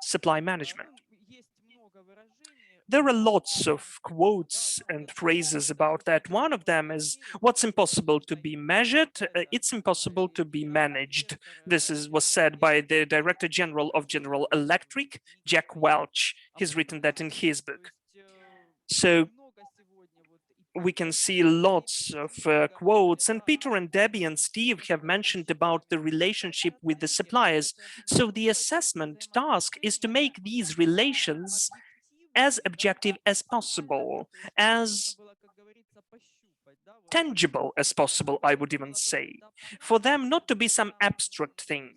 supply management? There are lots of quotes and phrases about that. One of them is, what's impossible to be measured, it's impossible to be managed. This was said by the Director General of General Electric, Jack Welch. He's written that in his book. So we can see lots of quotes, and Peter and Debbie and Steve have mentioned about the relationship with the suppliers. So the assessment task is to make these relations as objective as possible, as tangible as possible, I would even say, for them not to be some abstract thing,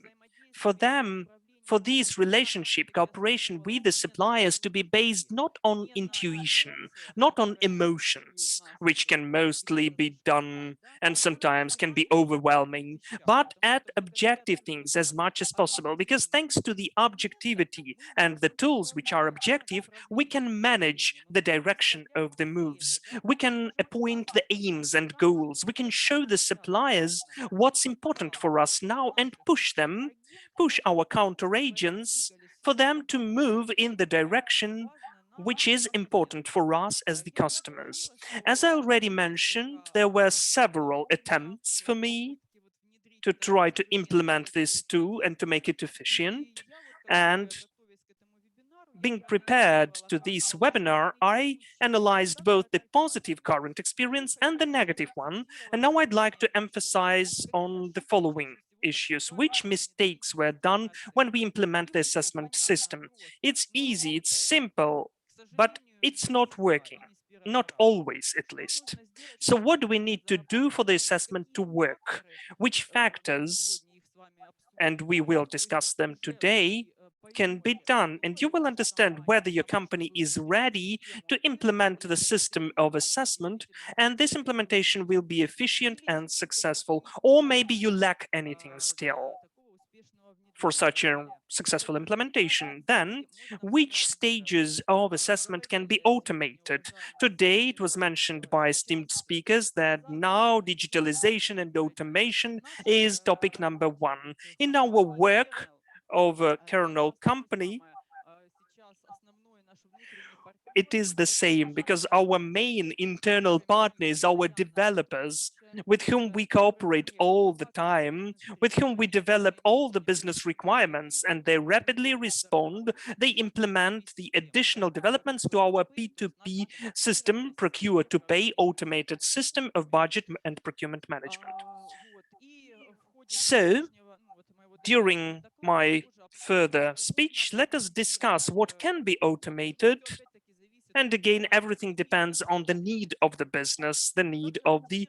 for them, for this relationship, cooperation with the suppliers to be based not on intuition, not on emotions, which can mostly be done and sometimes can be overwhelming, but at objective things as much as possible, because thanks to the objectivity and the tools which are objective, we can manage the direction of the moves. We can appoint the aims and goals. We can show the suppliers what's important for us now and push our counter agents for them to move in the direction which is important for us as the customers. As I already mentioned, there were several attempts for me to try to implement this tool and to make it efficient. And being prepared to this webinar, I analyzed both the positive current experience and the negative one. And now I'd like to emphasize on the following issues. Which mistakes were done when we implement the assessment system? It's easy, it's simple, but it's not working. Not always, at least. So what do we need to do for the assessment to work? Which factors, and we will discuss them today, can be done, and you will understand whether your company is ready to implement the system of assessment, and this implementation will be efficient and successful, or maybe you lack anything still for such a successful implementation. Then, which stages of assessment can be automated? Today, it was mentioned by esteemed speakers that now digitalization and automation is topic number 1. In our work of a kernel company, it is the same, because our main internal partners, our developers, with whom we cooperate all the time, with whom we develop all the business requirements, and they rapidly respond, they implement the additional developments to our P2P system, procure to pay automated system of budget and procurement management. So, during my further speech, let us discuss what can be automated. And again, everything depends on the need of the business, the need of the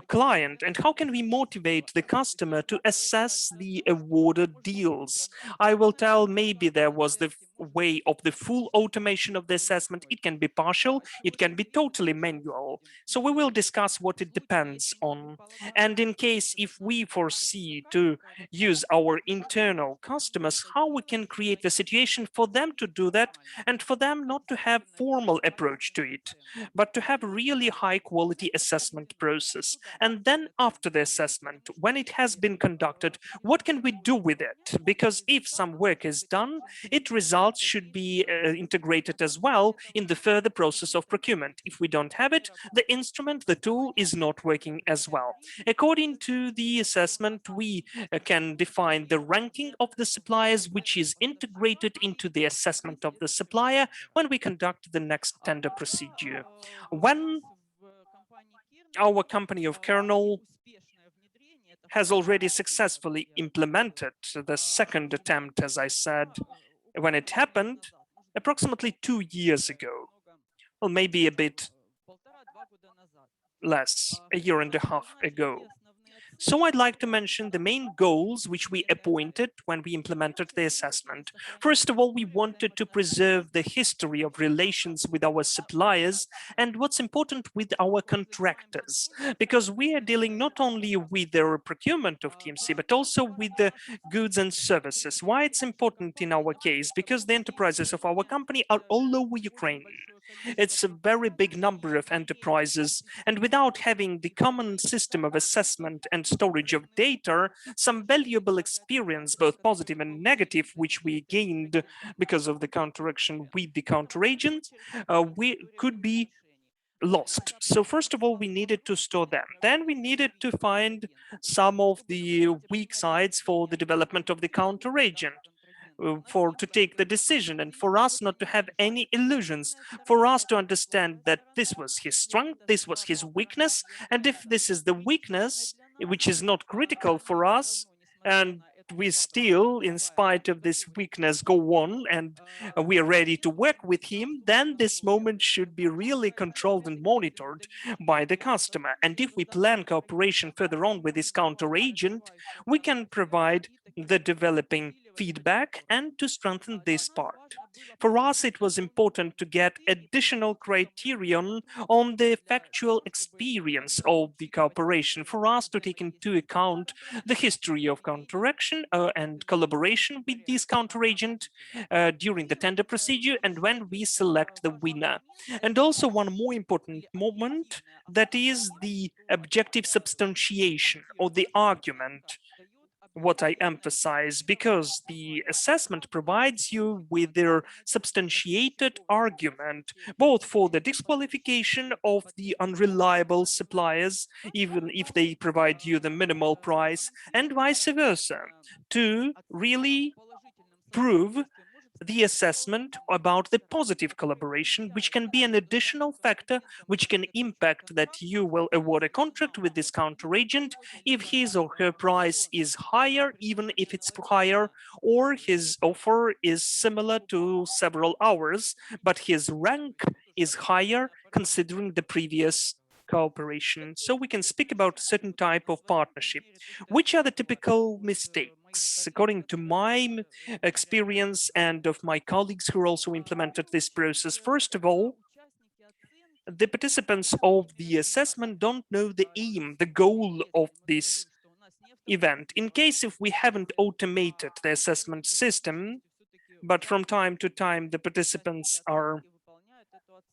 client, and how can we motivate the customer to assess the awarded deals. I will tell, maybe there was the way of the full automation of the assessment. It can be partial, it can be totally manual. So we will discuss what it depends on. And in case if we foresee to use our internal customers, how we can create the situation for them to do that, and for them not to have formal approach to it, but to have really high quality assessment process. And then after the assessment, when it has been conducted, what can we do with it? Because if some work is done, its results should be integrated as well in the further process of procurement. If we don't have it, the instrument, the tool is not working as well. According to the assessment, we can define the ranking of the suppliers, which is integrated into the assessment of the supplier when we conduct the next tender procedure. When our company of kernel has already successfully implemented the second attempt, as I said, when it happened approximately 2 years ago, or maybe a bit less, 1.5 years ago. So I'd like to mention the main goals which we appointed when we implemented the assessment. First of all, we wanted to preserve the history of relations with our suppliers and what's important with our contractors, because we are dealing not only with the procurement of TMC, but also with the goods and services. Why it's important in our case? Because the enterprises of our company are all over Ukraine. It's a very big number of enterprises, and without having the common system of assessment and storage of data, some valuable experience, both positive and negative, which we gained because of the counteraction with the counteragent, we could be lost. So first of all, we needed to store them. Then we needed to find some of the weak sides for the development of the counteragent. To take the decision, and for us not to have any illusions, for us to understand that this was his strength, this was his weakness, and if this is the weakness, which is not critical for us, and we still, in spite of this weakness, go on and we are ready to work with him, then this moment should be really controlled and monitored by the customer. And if we plan cooperation further on with this counter agent, we can provide the developing feedback and to strengthen this part. For us, it was important to get additional criterion on the factual experience of the cooperation, for us to take into account the history of counteraction and collaboration with this counteragent during the tender procedure and when we select the winner. And also one more important moment, that is the objective substantiation or the argument, what I emphasize, because the assessment provides you with their substantiated argument, both for the disqualification of the unreliable suppliers, even if they provide you the minimal price, and vice versa, to really prove the assessment about the positive collaboration, which can be an additional factor which can impact that you will award a contract with this counteragent if his or her price is higher, even if it's higher, or his offer is similar to several hours, but his rank is higher considering the previous cooperation. So we can speak about a certain type of partnership. Which are the typical mistakes? According to my experience and of my colleagues who also implemented this process, first of all, the participants of the assessment don't know the aim, the goal of this event. In case if we haven't automated the assessment system, but from time to time the participants are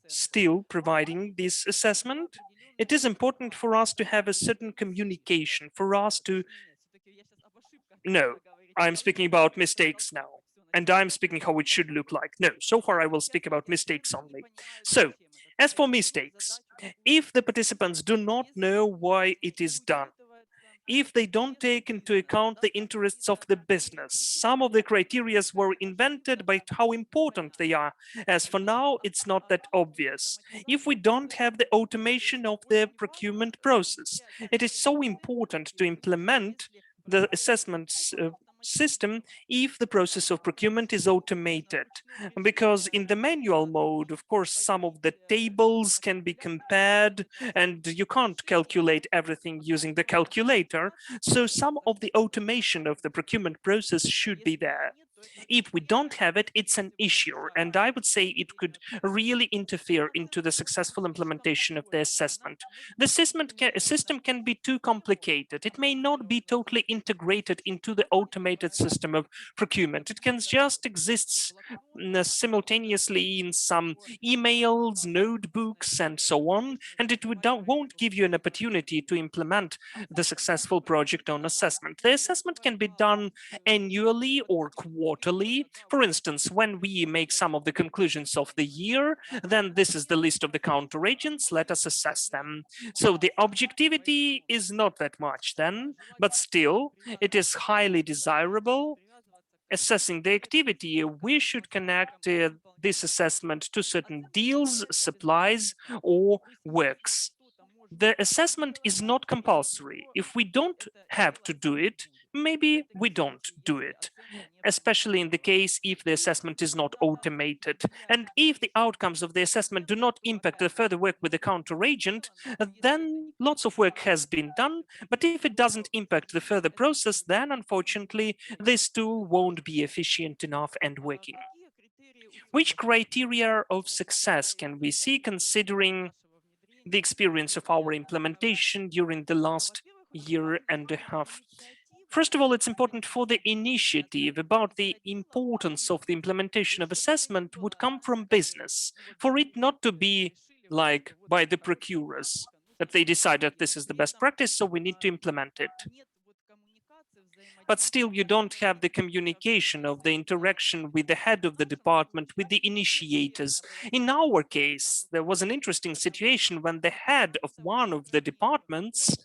still providing this assessment, it is important for us to have a certain communication, for us to no, I'm speaking about mistakes now, and I'm speaking how it should look like. No, so far I will speak about mistakes only. So, as for mistakes, if the participants do not know why it is done, if they don't take into account the interests of the business, some of the criteria were invented by how important they are. As for now, it's not that obvious. If we don't have the automation of the procurement process, it is so important to implement the assessment system if the process of procurement is automated, because in the manual mode, of course, some of the tables can be compared and you can't calculate everything using the calculator, so some of the automation of the procurement process should be there. If we don't have it, it's an issue, and I would say it could really interfere into the successful implementation of the assessment. The system can be too complicated. It may not be totally integrated into the automated system of procurement. It can just exist simultaneously in some emails, notebooks, and so on, and it won't give you an opportunity to implement the successful project on assessment. The assessment can be done annually or quarterly. For instance, when we make some of the conclusions of the year, then this is the list of the counteragents, let us assess them. So the objectivity is not that much then, but still it is highly desirable. Assessing the activity, we should connect this assessment to certain deals, supplies, or works. The assessment is not compulsory. If we don't have to do it, maybe we don't do it, especially in the case if the assessment is not automated. And if the outcomes of the assessment do not impact the further work with the counter agent, then lots of work has been done. But if it doesn't impact the further process, then unfortunately, this tool won't be efficient enough and working. Which criteria of success can we see considering the experience of our implementation during the last year and a half? First of all, it's important for the initiative about the importance of the implementation of assessment would come from business, for it not to be like by the procurers, that they decided this is the best practice, so we need to implement it. But still, you don't have the communication of the interaction with the head of the department, with the initiators. In our case, there was an interesting situation when the head of one of the departments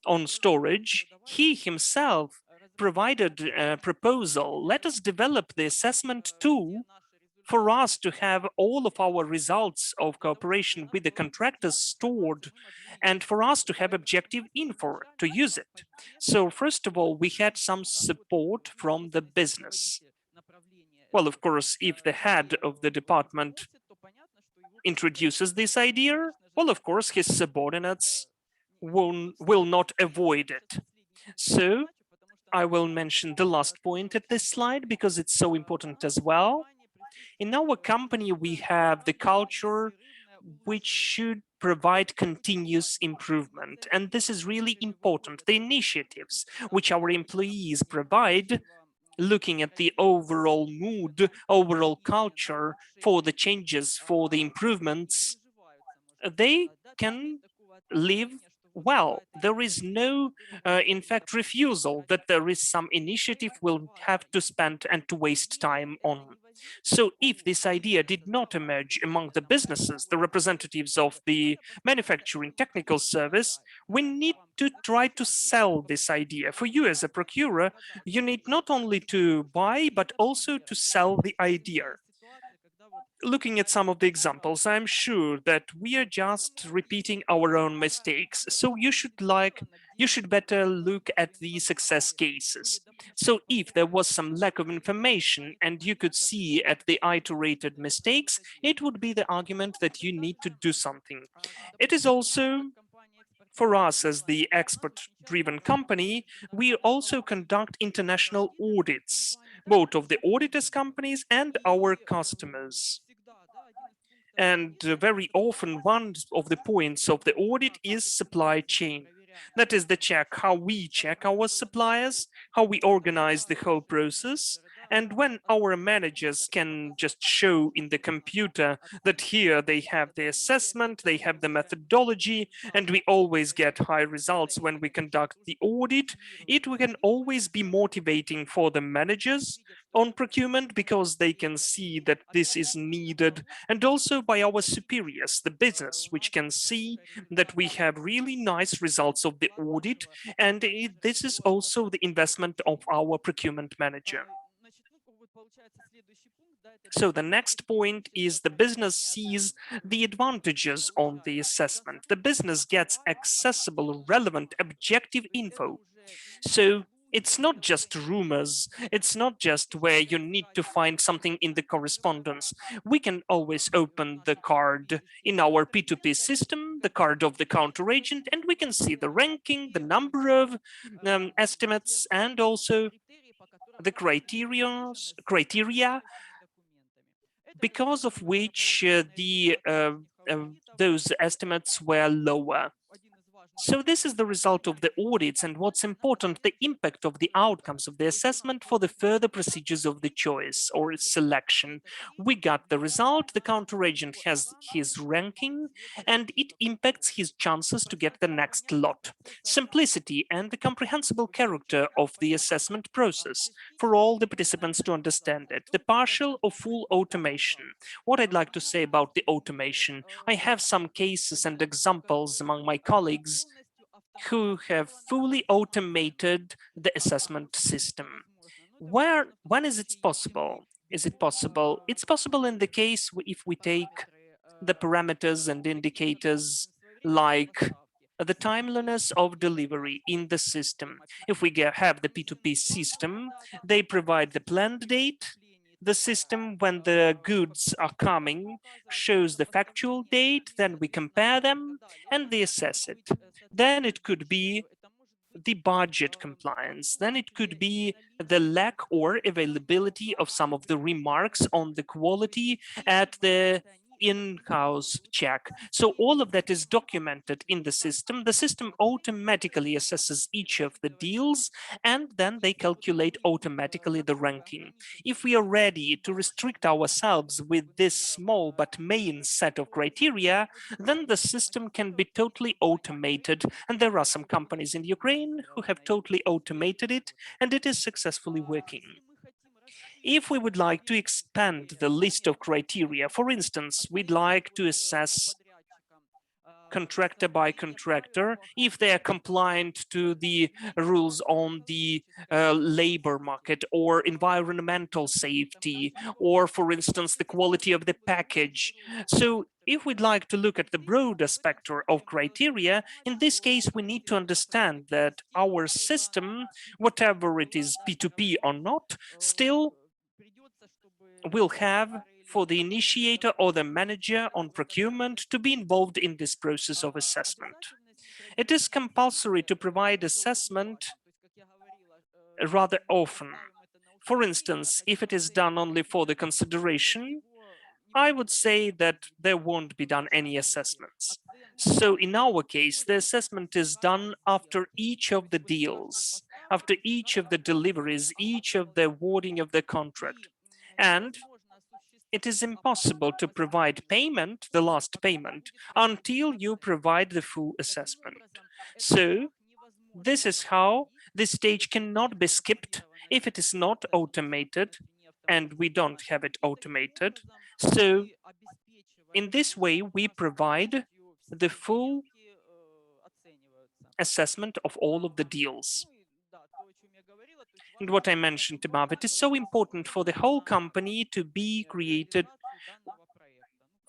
on storage, he himself provided a proposal. Let us develop the assessment tool for us to have all of our results of cooperation with the contractors stored and for us to have objective info to use it. So first of all, we had some support from the business. Well, of course, if the head of the department introduces this idea, well, of course, his subordinates will not avoid it. So I will mention the last point at this slide because it's so important as well. In our company, we have the culture which should provide continuous improvement. And this is really important. The initiatives which our employees provide, looking at the overall mood, overall culture for the changes, for the improvements, they can live well. There is no, in fact, refusal that there is some initiative we'll have to spend and to waste time on. So if this idea did not emerge among the businesses, the representatives of the manufacturing technical service, we need to try to sell this idea. For you as a procurer, you need not only to buy, but also to sell the idea. Looking at some of the examples, I'm sure that we are just repeating our own mistakes. So you should better look at the success cases. So if there was some lack of information and you could see at the iterated mistakes, it would be the argument that you need to do something. It is also for us as the expert-driven company, we also conduct international audits, both of the auditors companies and our customers. And very often one of the points of the audit is supply chain. That is the check, how we check our suppliers, how we organize the whole process. And when our managers can just show in the computer that here they have the assessment, they have the methodology, and we always get high results when we conduct the audit, it can always be motivating for the managers on procurement because they can see that this is needed, and also by our superiors, the business, which can see that we have really nice results of the audit, and this is also the investment of our procurement manager. So the next point is the business sees the advantages on the assessment. The business gets accessible, relevant, objective info. So it's not just rumors. It's not just where you need to find something in the correspondence. We can always open the card in our P2P system, the card of the counter agent, and we can see the ranking, the number of estimates, and also the criteria because of which those estimates were lower. So this is the result of the audits, and what's important, the impact of the outcomes of the assessment for the further procedures of the choice or selection. We got the result, the counter agent has his ranking, and it impacts his chances to get the next lot. Simplicity and the comprehensible character of the assessment process for all the participants to understand it. The partial or full automation. What I'd like to say about the automation, I have some cases and examples among my colleagues who have fully automated the assessment system. When is it possible? Is it possible? It's possible in the case if we take the parameters and indicators like the timeliness of delivery in the system. If we have the P2P system, they provide the planned date. The system, when the goods are coming, shows the factual date, then we compare them and they assess it. Then it could be the budget compliance, then it could be the lack or availability of some of the remarks on the quality at the in-house check. So all of that is documented in the system. The system automatically assesses each of the deals, and then they calculate automatically the ranking. If we are ready to restrict ourselves with this small but main set of criteria, then the system can be totally automated. And there are some companies in Ukraine who have totally automated it, and it is successfully working. If we would like to expand the list of criteria, for instance, we'd like to assess contractor by contractor if they are compliant to the rules on the labor market or environmental safety, or for instance the quality of the package. So if we'd like to look at the broader spectrum of criteria, in this case we need to understand that our system, whatever it is P2P or not, still will have for the initiator or the manager on procurement to be involved in this process of assessment. It is compulsory to provide assessment rather often. For instance, if it is done only for the consideration, I would say that there won't be done any assessments. So in our case, the assessment is done after each of the deals, after each of the deliveries, each of the awarding of the contract. And it is impossible to provide payment, the last payment, until you provide the full assessment. So this is how this stage cannot be skipped if it is not automated, and we don't have it automated. So in this way, we provide the full assessment of all of the deals. And what I mentioned above, it is so important for the whole company to be created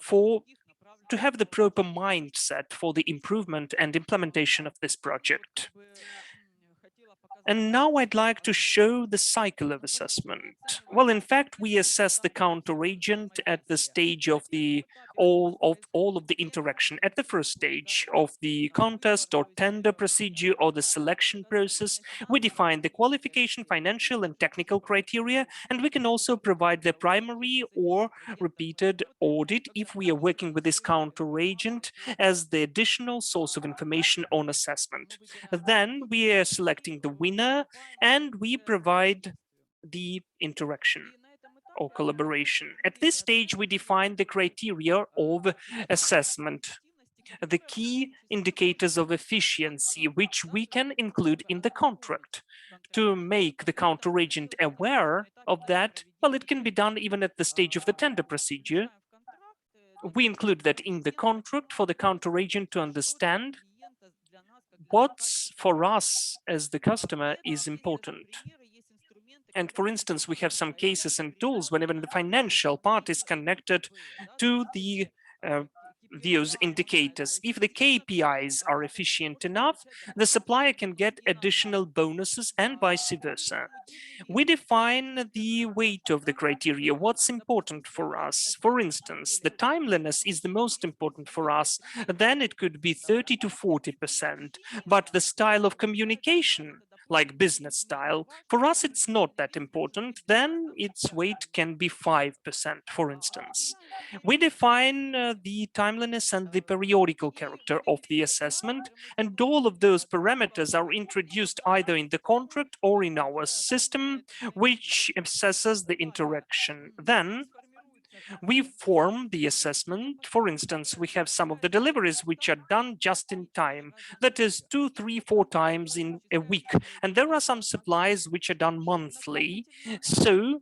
to have the proper mindset for the improvement and implementation of this project. And now I'd like to show the cycle of assessment. Well, in fact, we assess the counter-agent at the stage of all of the interaction. At the first stage of the contest or tender procedure or the selection process, we define the qualification, financial and technical criteria, and we can also provide the primary or repeated audit if we are working with this counter-agent as the additional source of information on assessment. Then we are selecting the winner and we provide the interaction or collaboration. At this stage, we define the criteria of assessment, the key indicators of efficiency, which we can include in the contract. To make the counter-agent aware of that, well, it can be done even at the stage of the tender procedure. We include that in the contract for the counter-agent to understand what's for us as the customer is important. And for instance, we have some cases and tools when even the financial part is connected to the those indicators. If the KPIs are efficient enough, the supplier can get additional bonuses and vice versa. We define the weight of the criteria, what's important for us. For instance, the timeliness is the most important for us. Then it could be 30 to 40%, but the style of communication, like business style, for us it's not that important, then its weight can be 5%, for instance. We define the timeliness and the periodical character of the assessment, and all of those parameters are introduced either in the contract or in our system, which assesses the interaction. Then we form the assessment. For instance, we have some of the deliveries which are done just in time, that is 2, 3, 4 times in a week, and there are some supplies which are done monthly. So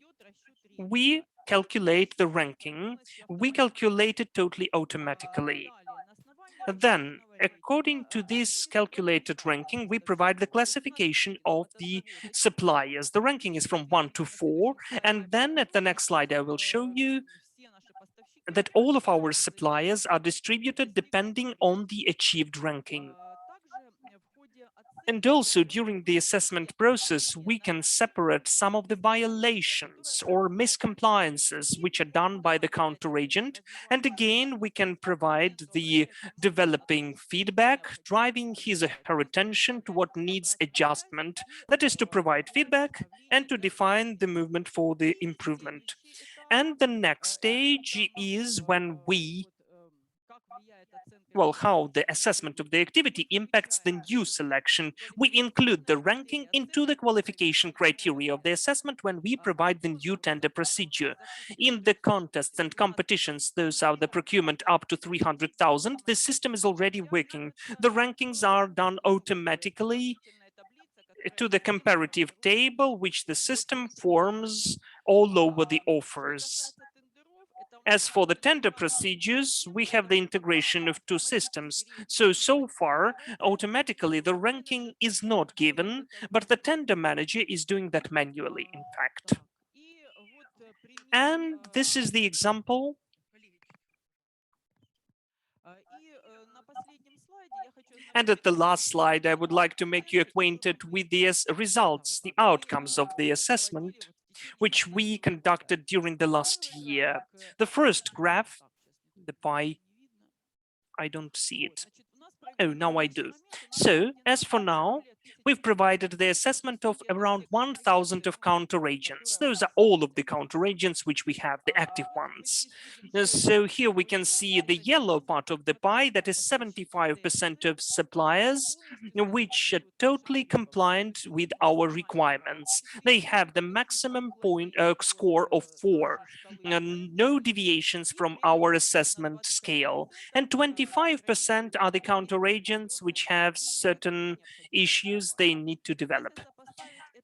we calculate the ranking, we calculate it totally automatically. Then, according to this calculated ranking, we provide the classification of the suppliers. The ranking is from 1 to 4, and then at the next slide I will show you that all of our suppliers are distributed depending on the achieved ranking. And also during the assessment process, we can separate some of the violations or miscompliances which are done by the counteragent. And again, we can provide the developing feedback, driving his or her attention to what needs adjustment. That is to provide feedback and to define the movement for the improvement. And the next stage is when we how the assessment of the activity impacts the new selection. We include the ranking into the qualification criteria of the assessment when we provide the new tender procedure. In the contests and competitions, those are the procurement up to 300,000, the system is already working. The rankings are done automatically to the comparative table, which the system forms all over the offers. As for the tender procedures, we have the integration of two systems. So far, automatically the ranking is not given, but the tender manager is doing that manually, in fact. And this is the example. And at the last slide, I would like to make you acquainted with the results, the outcomes of the assessment, which we conducted during the last year. The first graph, the pie, I don't see it. Oh, now I do. So, as for now, we've provided the assessment of around 1,000 of counteragents. Those are all of the counteragents which we have, the active ones. So here we can see the yellow part of the pie, that is 75% of suppliers, which are totally compliant with our requirements. They have the maximum score of 4, no deviations from our assessment scale. And 25% are the counteragents which have certain issues they need to develop.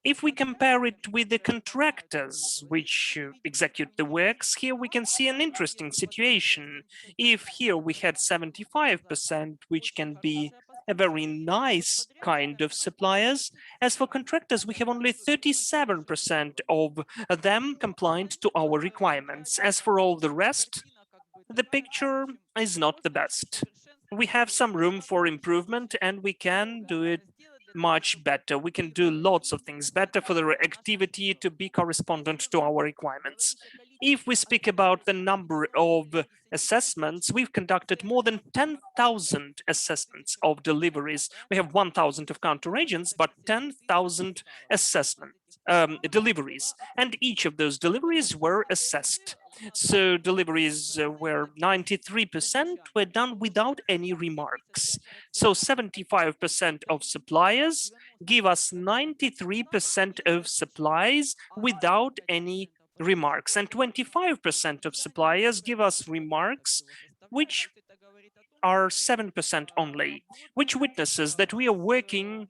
If we compare it with the contractors which execute the works, here we can see an interesting situation. If here we had 75%, which can be a very nice kind of suppliers, as for contractors, we have only 37% of them compliant to our requirements. As for all the rest, the picture is not the best. We have some room for improvement and we can do it much better. We can do lots of things better for the activity to be correspondent to our requirements. If we speak about the number of assessments, we've conducted more than 10,000 assessments of deliveries. We have 1,000 of counteragents, but 10,000 assessments. Deliveries, and each of those deliveries were assessed. So deliveries were 93% were done without any remarks. So 75% of suppliers give us 93% of supplies without any remarks, and 25% of suppliers give us remarks which are 7% only, which witnesses that we are working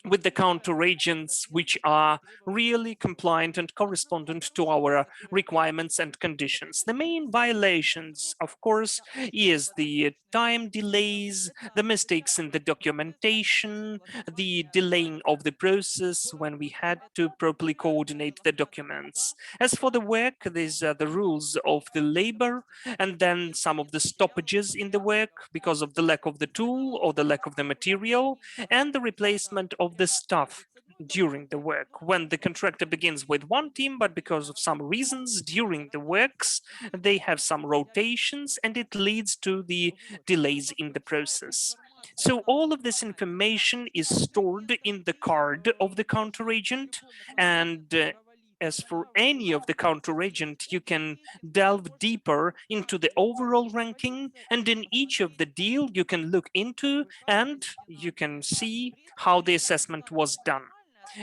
with the counteragents which are really compliant and correspondent to our requirements and conditions. The main violations, of course, is the time delays, the mistakes in the documentation, the delaying of the process when we had to properly coordinate the documents. As for the work, these are the rules of the labor, and then some of the stoppages in the work because of the lack of the tool or the lack of the material, and the replacement of the staff during the work. When the contractor begins with one team, but because of some reasons during the works, they have some rotations and it leads to the delays in the process. So all of this information is stored in the card of the counteragent, and as for any of the counteragent, you can delve deeper into the overall ranking, and in each of the deal you can look into and you can see how the assessment was done.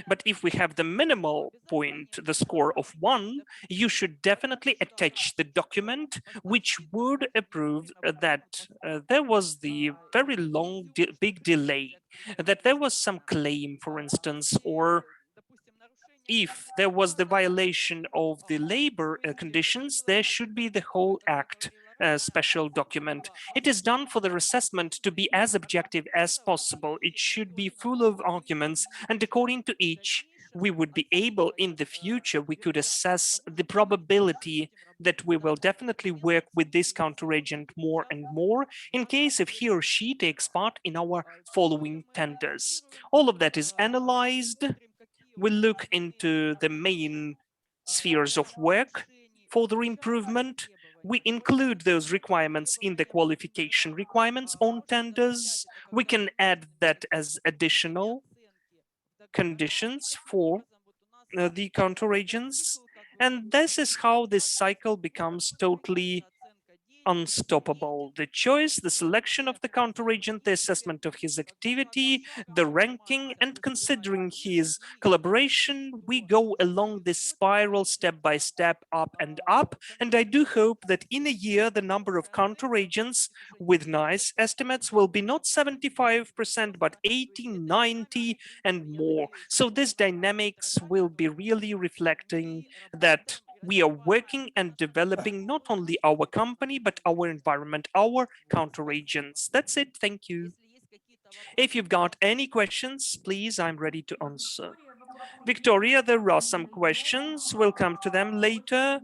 But if we have the minimal point, the score of 1, you should definitely attach the document which would approve that there was the very long, big delay, that there was some claim, for instance, or if there was the violation of the labor conditions, there should be the whole act special document. It is done for the assessment to be as objective as possible. It should be full of arguments, and according to each, we would be able in the future, we could assess the probability that we will definitely work with this counteragent more and more in case if he or she takes part in our following tenders. All of that is analyzed. We look into the main spheres of work for the improvement. We include those requirements in the qualification requirements on tenders. We can add that as additional conditions for the counteragents. And this is how this cycle becomes totally unstoppable. The choice, the selection of the counteragent, the assessment of his activity, the ranking, and considering his collaboration, we go along this spiral step by step, up and up. And I do hope that in a year, the number of counteragents with nice estimates will be not 75%, but 80, 90, and more. So this dynamics will be really reflecting that we are working and developing not only our company, but our environment, our counteragents. That's it. Thank you. If you've got any questions, please, I'm ready to answer. Viktoriya, there are some questions. We'll come to them later.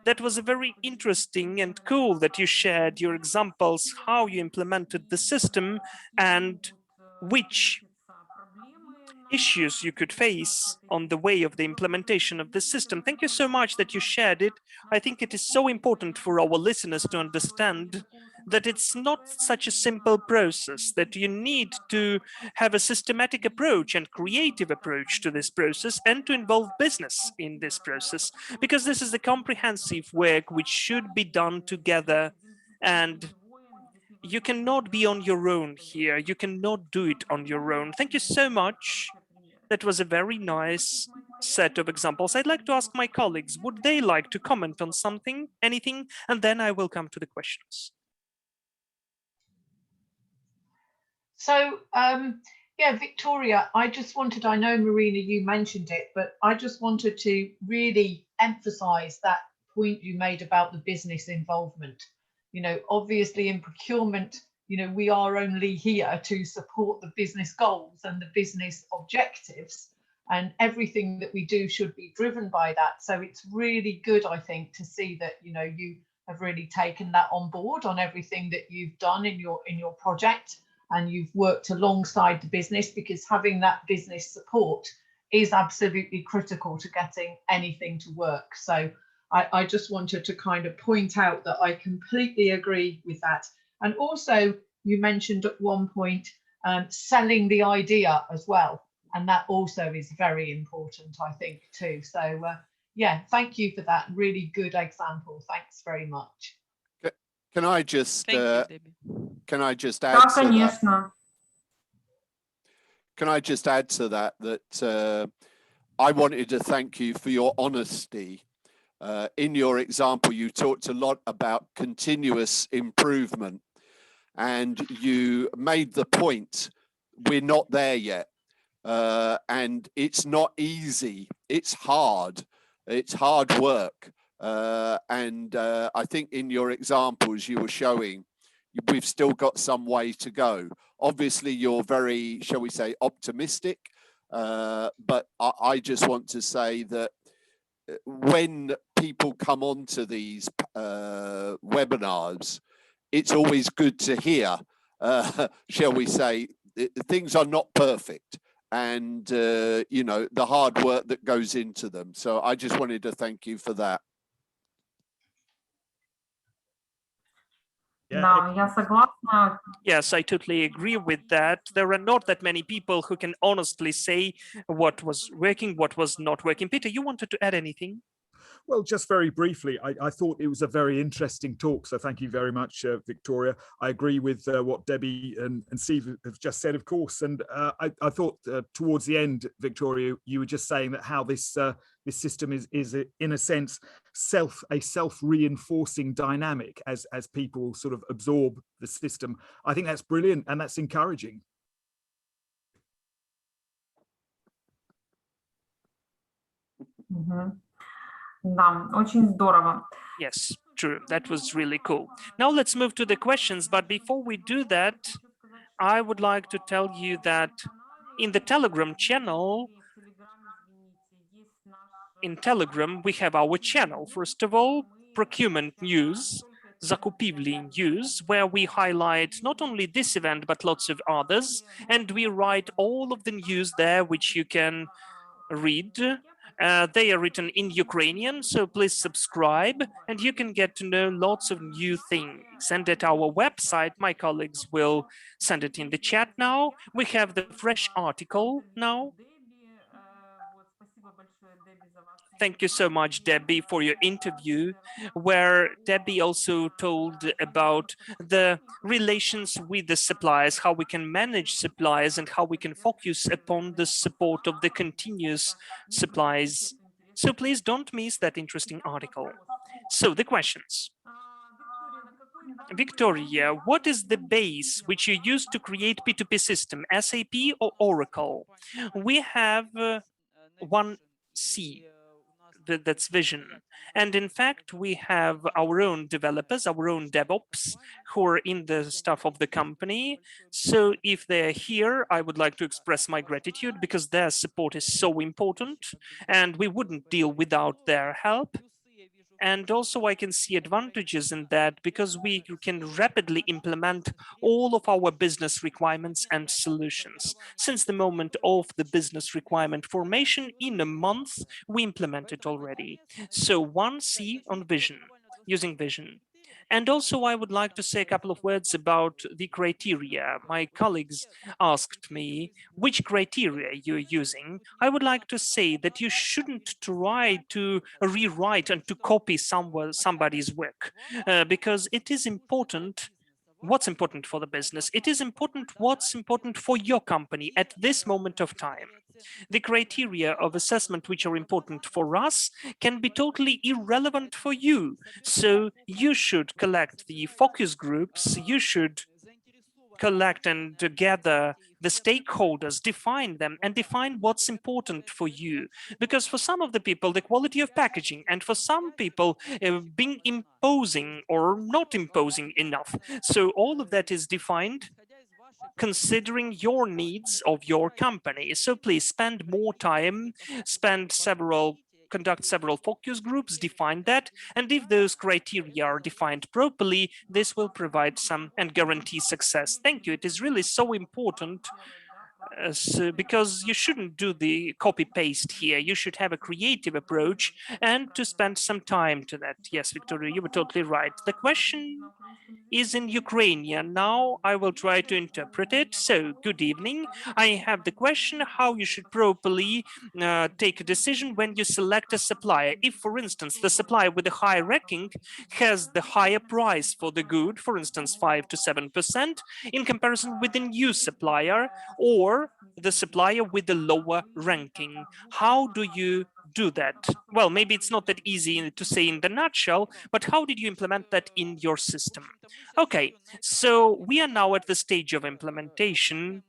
That was a very interesting and cool that you shared your examples, how you implemented the system and which issues you could face on the way of the implementation of the system. Thank you so much that you shared it. I think it is so important for our listeners to understand that it's not such a simple process, that you need to have a systematic approach and creative approach to this process and to involve business in this process, because this is a comprehensive work which should be done together, and you cannot be on your own here. You cannot do it on your own. Thank you so much. That was a very nice set of examples. I'd like to ask my colleagues, would they like to comment on something, anything? And then I will come to the questions. So, yeah, Viktoriya, I just wanted, I know, Marina, you mentioned it, but I just wanted to really emphasize that point you made about the business involvement. You know, obviously in procurement, you know, we are only here to support the business goals and the business objectives, and everything that we do should be driven by that. So it's really good, I think, to see that, you know, you have really taken that on board on everything that you've done in your project, and you've worked alongside the business, because having that business support is absolutely critical to getting anything to work. So I just wanted to kind of point out that I completely agree with that. And also, you mentioned at one point selling the idea as well. And that also is very important, I think, too. So, yeah, thank you for that. Really good example. Thanks very much. Can I just can I just add Да, to конечно. that? Can I just add to that that I wanted to thank you for your honesty. In your example, you talked a lot about continuous improvement, and you made the point, we're not there yet. And it's not easy. It's hard work. And I think in your examples you were showing we've still got some way to go. Obviously, you're very, shall we say, optimistic. But I just want to say that when people come onto these webinars, it's always good to hear, shall we say, things are not perfect, and you know, the hard work that goes into them. So I just wanted to thank you for that. Да, я согласна. Yes, I totally agree with that. There are not that many people who can honestly say what was working, what was not working. Peter, you wanted to add anything? Well, just very briefly, I thought it was a very interesting talk. So thank you very much, Viktoriya. I agree with what Debbie and Steve have just said, of course. And I thought towards the end, Viktoriya, you were just saying that how this this system is in a sense a self-reinforcing dynamic as people sort of absorb the system. I think that's brilliant and that's encouraging. Мгм. Да, очень здорово. Yes, true. That was really cool. Now let's move to the questions. But before we do that, I would like to tell you that in the Telegram channel, in Telegram, we have our channel. First of all, procurement news, Zakupivli news, where we highlight not only this event, but lots of others. And we write all of the news there, which you can read. They are written in Ukrainian, so please subscribe and you can get to know lots of new things. And at our website, my colleagues will send it in the chat now. We have the fresh article now. Thank you so much, Debbie, for your interview, where Debbie also told about the relations with the suppliers, how we can manage suppliers and how we can focus upon the support of the continuous supplies. So please don't miss that interesting article. So the questions. Victoria, what is the base which you use to create P2P system, SAP or Oracle? We have 1C. That's vision. And in fact, we have our own developers, our own DevOps, who are in the staff of the company. So if they're here, I would like to express my gratitude because their support is so important and we wouldn't deal without their help. And also I can see advantages in that because we can rapidly implement all of our business requirements and solutions. Since the moment of the business requirement formation, in a month, we implement it already. So 1C on vision, using vision. And also, I would like to say a couple of words about the criteria. My colleagues asked me which criteria you're using. I would like to say that you shouldn't try to rewrite and to copy somebody's work because it is important what's important for the business. It is important what's important for your company at this moment of time. The criteria of assessment which are important for us can be totally irrelevant for you. So you should collect the focus groups, you should collect and gather the stakeholders, define them and define what's important for you. Because for some of the people, the quality of packaging, and for some people, being imposing or not imposing enough. So all of that is defined considering your needs of your company. So please spend more time, conduct several focus groups, define that, and if those criteria are defined properly, this will provide some and guarantee success. Thank you. It is really so important because you shouldn't do the copy paste here. You should have a creative approach and to spend some time to that. Yes, Victoria, you were totally right. The question is in Ukrainian. Now I will try to interpret it. So good evening. I have the question how you should properly take a decision when you select a supplier. If, for instance, the supplier with a high ranking has the higher price for the good, for instance, 5 to 7% in comparison with the new supplier, or the supplier with the lower ranking. How do you do that? Well, maybe it's not that easy to say in the nutshell, but how did you implement that in your system? Okay, so we are now at the stage of implementation.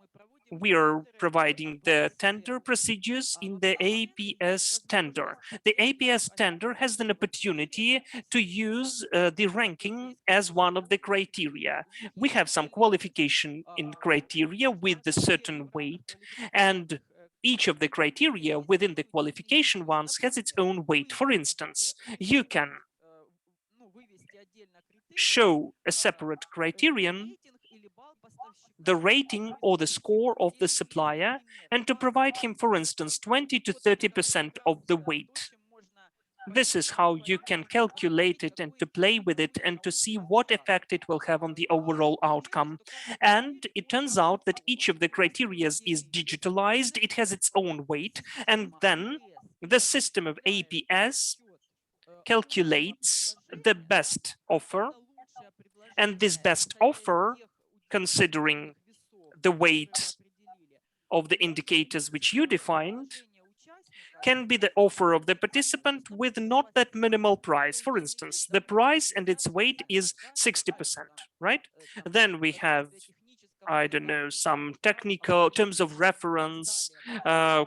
We are providing the tender procedures in the APS tender. The APS tender has an opportunity to use the ranking as one of the criteria. We have some qualification in criteria with a certain weight, and each of the criteria within the qualification ones has its own weight. For instance, you can show a separate criterion, the rating or the score of the supplier, and to provide him, for instance, 20 to 30% of the weight. This is how you can calculate it and to play with it and to see what effect it will have on the overall outcome. And it turns out that each of the criteria is digitalized, it has its own weight, and then the system of APS calculates the best offer, and this best offer, considering the weight of the indicators which you defined, can be the offer of the participant with not that minimal price. For instance, the price and its weight is 60%, right? Then we have, I don't know, some technical terms of reference,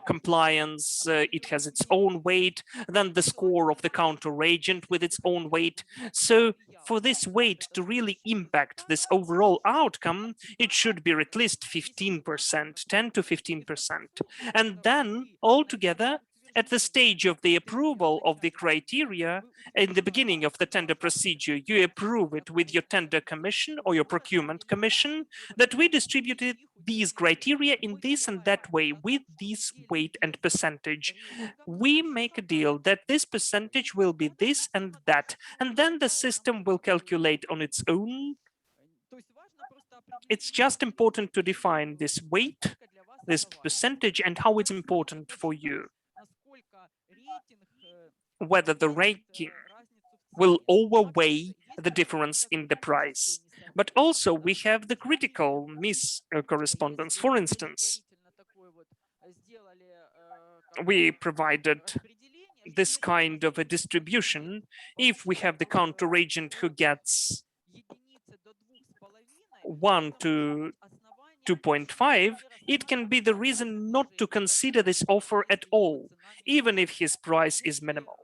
compliance, it has its own weight, then the score of the counter agent with its own weight. So for this weight to really impact this overall outcome, it should be at least 15%, 10 to 15%. And then altogether, At the stage of the approval of the criteria, in the beginning of the tender procedure, you approve it with your tender commission or your procurement commission that we distributed these criteria in this and that way with this weight and percentage. We make a deal that this percentage will be this and that, and then the system will calculate on its own. It's just important to define this weight, this percentage, and how it's important for you. Whether the ranking will overweigh the difference in the price. But also we have the critical miscorrespondence. For instance, we provided this kind of a distribution. If we have the counter agent who gets 1 to 2.5, it can be the reason not to consider this offer at all, even if his price is minimal.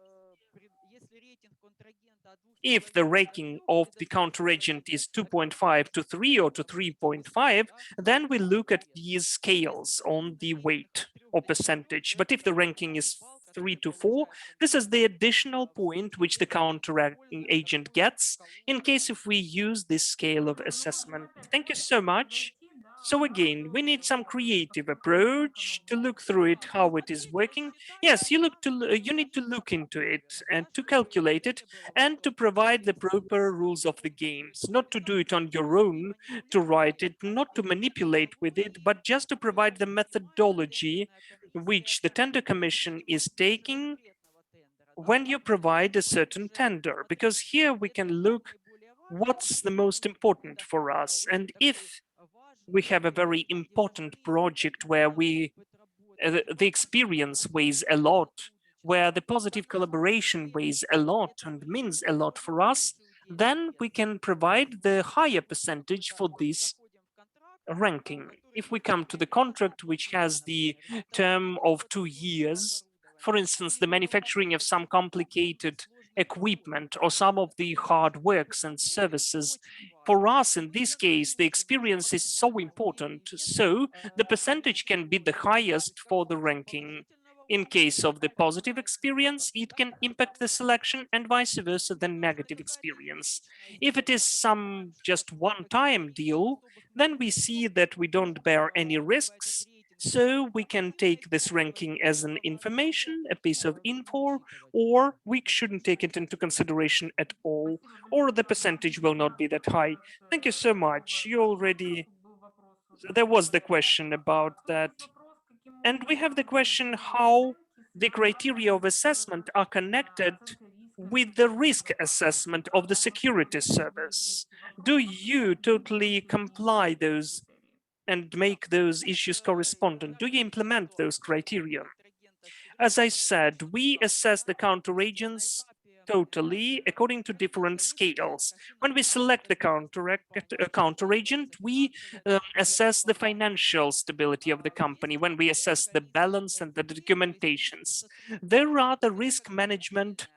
If the ranking of the counter agent is 2.5 to 3 or to 3.5, then we look at these scales on the weight or percentage. But if the ranking is 3 to 4, this is the additional point which the counter agent gets in case if we use this scale of assessment. Thank you so much. So again, we need some creative approach to look through it, how it is working. Yes, you need to look into it and to calculate it and to provide the proper rules of the games, not to do it on your own, to write it, not to manipulate with it, but just to provide the methodology which the tender commission is taking when you provide a certain tender, because here we can look what's the most important for us. And if we have a very important project where the experience weighs a lot, where the positive collaboration weighs a lot and means a lot for us, then we can provide the higher percentage for this ranking. If we come to the contract, which has the term of 2 years, for instance, the manufacturing of some complicated equipment or some of the hard works and services, for us in this case, the experience is so important. So the percentage can be the highest for the ranking. In case of the positive experience, it can impact the selection, and vice versa, the negative experience. If it is some just one-time deal, then we see that we don't bear any risks. So we can take this ranking as an information, a piece of info, or we shouldn't take it into consideration at all, or the percentage will not be that high. Thank you so much. You already, there was the question about that. And we have the question how the criteria of assessment are connected with the risk assessment of the security service. Do you totally comply those and make those issues correspondent? Do you implement those criteria? As I said, we assess the counter agents totally according to different scales. When we select the counter agent, we assess the financial stability of the company. When we assess the balance and the documentations, there are the risk management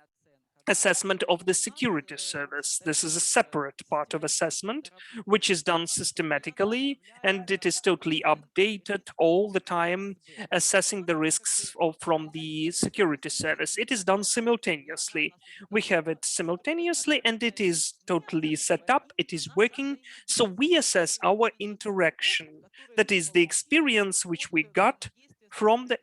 assessment of the security service. This is a separate part of assessment, which is done systematically, and it is totally updated all the time, assessing the risks from the security service. It is done simultaneously. We have it simultaneously, and it is totally set up. It is working. So we assess our interaction. That is the experience which we got from the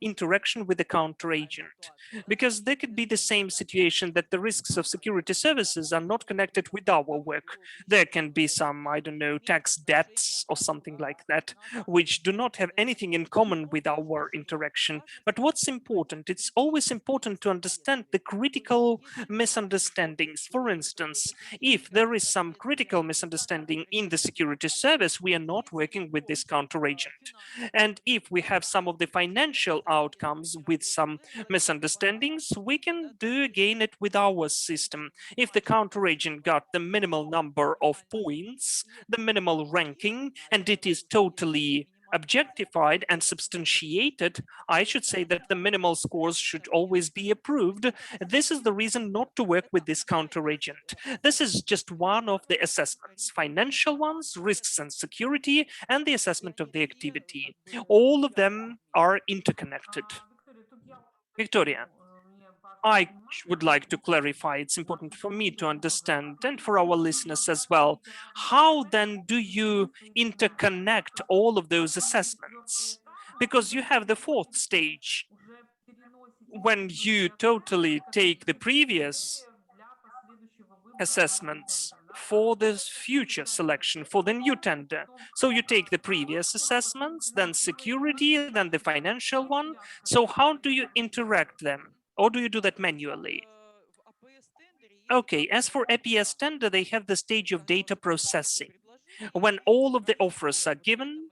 interaction with the counter agent, because there could be the same situation that the risks of security services are not connected with our work. There can be some, I don't know, tax debts or something like that, which do not have anything in common with our interaction. But what's important, it's always important to understand the critical misunderstandings. For instance, if there is some critical misunderstanding in the security service, we are not working with this counter agent. And if we have some of the financial outcomes with some misunderstandings, we can do again it with our system. If the counter agent got the minimal number of points, the minimal ranking, and it is totally objectified and substantiated, I should say that the minimal scores should always be approved. This is the reason not to work with this counter agent. This is just one of the assessments, financial ones, risks and security, and the assessment of the activity. All of them are interconnected. Viktoriya, I would like to clarify, it's important for me to understand and for our listeners as well. How then do you interconnect all of those assessments? Because you have the fourth stage when you totally take the previous assessments for this future selection for the new tender. So you take the previous assessments, then security, then the financial one. So how do you interact them? Or do you do that manually? Okay, as for APS tender, they have the stage of data processing, when all of the offers are given,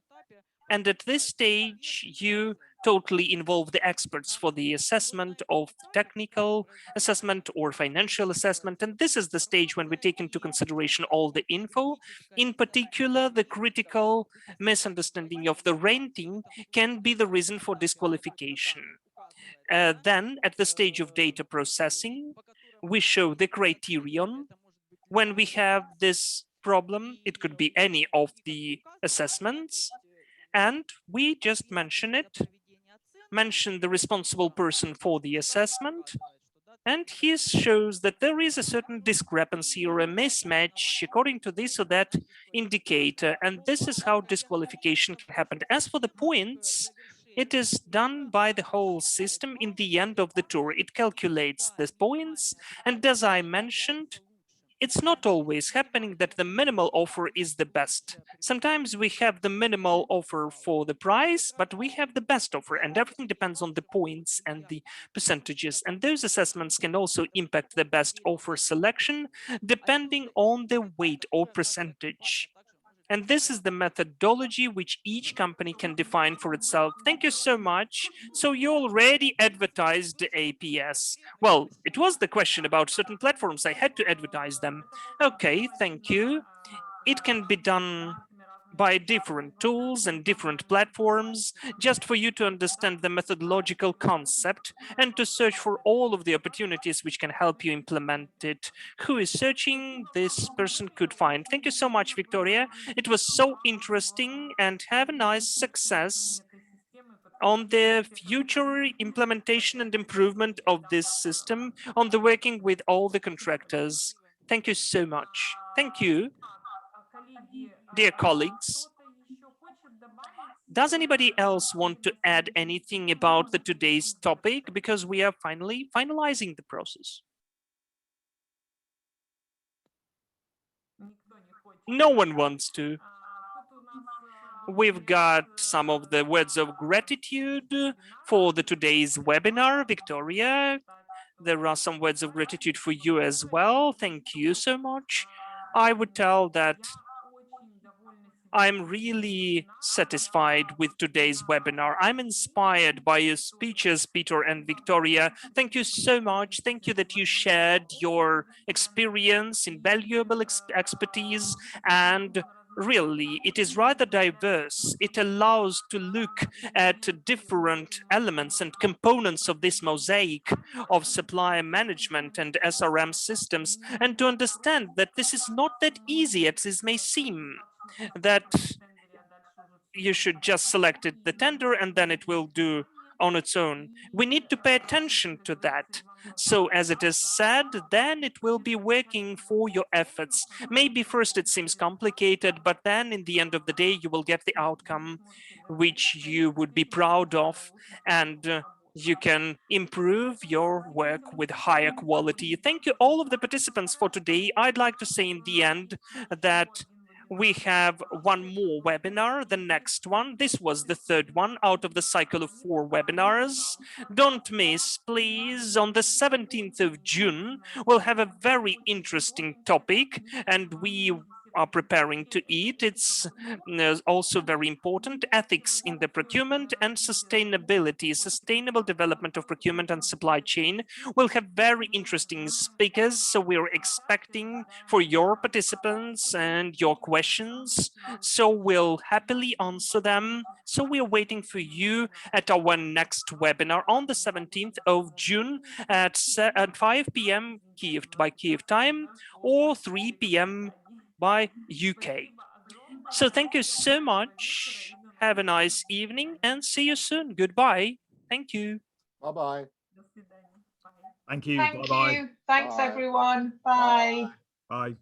and at this stage, you totally involve the experts for the assessment of technical assessment or financial assessment. And this is the stage when we take into consideration all the info. In particular, the critical misunderstanding of the renting can be the reason for disqualification. Then at the stage of data processing, we show the criterion. When we have this problem, it could be any of the assessments, and we just mention it, mention the responsible person for the assessment, and he shows that there is a certain discrepancy or a mismatch according to this or that indicator, and this is how disqualification can happen. As for the points, it is done by the whole system in the end of the tour. It calculates the points, and as I mentioned, it's not always happening that the minimal offer is the best. Sometimes we have the minimal offer for the price, but we have the best offer, and everything depends on the points and the percentages. And those assessments can also impact the best offer selection depending on the weight or percentage. And this is the methodology which each company can define for itself. Thank you so much. So you already advertised the APS. Well, it was the question about certain platforms. I had to advertise them. Okay, thank you. It can be done by different tools and different platforms, just for you to understand the methodological concept and to search for all of the opportunities which can help you implement it. Who is searching, this person could find. Thank you so much, Viktoriya. It was so interesting, and have a nice success on the future implementation and improvement of this system, on the working with all the contractors. Thank you so much. Thank you. Dear colleagues, does anybody else want to add anything about the today's topic? Because we are finally finalizing the process. No one wants to. We've got some of the words of gratitude for the today's webinar, Viktoriya. There are some words of gratitude for you as well. Thank you so much. I would tell that I'm really satisfied with today's webinar. I'm inspired by your speeches, Peter and Viktoriya. Thank you so much. Thank you that you shared your experience, invaluable expertise, and really, it is rather diverse. It allows to look at different elements and components of this mosaic of supply management and SRM systems, and to understand that this is not that easy as it may seem, that you should just select the tender and then it will do on its own. We need to pay attention to that. So as it is said, then it will be working for your efforts. Maybe first it seems complicated, but then in the end of the day, you will get the outcome which you would be proud of, and you can improve your work with higher quality. Thank you all of the participants for today. I'd like to say in the end that we have one more webinar, the next one. This was the third one out of the cycle of 4 webinars. Don't miss, please. On the 17th of June, we'll have a very interesting topic, and we are preparing to eat. It's also very important, ethics in the procurement and sustainability, sustainable development of procurement and supply chain. We'll have very interesting speakers, so we're expecting for your participants and your questions, so we'll happily answer them. So we're waiting for you at our next webinar on the 17th of June at 5 p.m. by Kyiv time, or 3 p.m. by UK. So thank you so much. Have a nice evening and see you soon. Goodbye. Thank you. Bye-bye. Thank you. Thank Bye-bye. you. Thanks, Bye. everyone. Bye. Bye.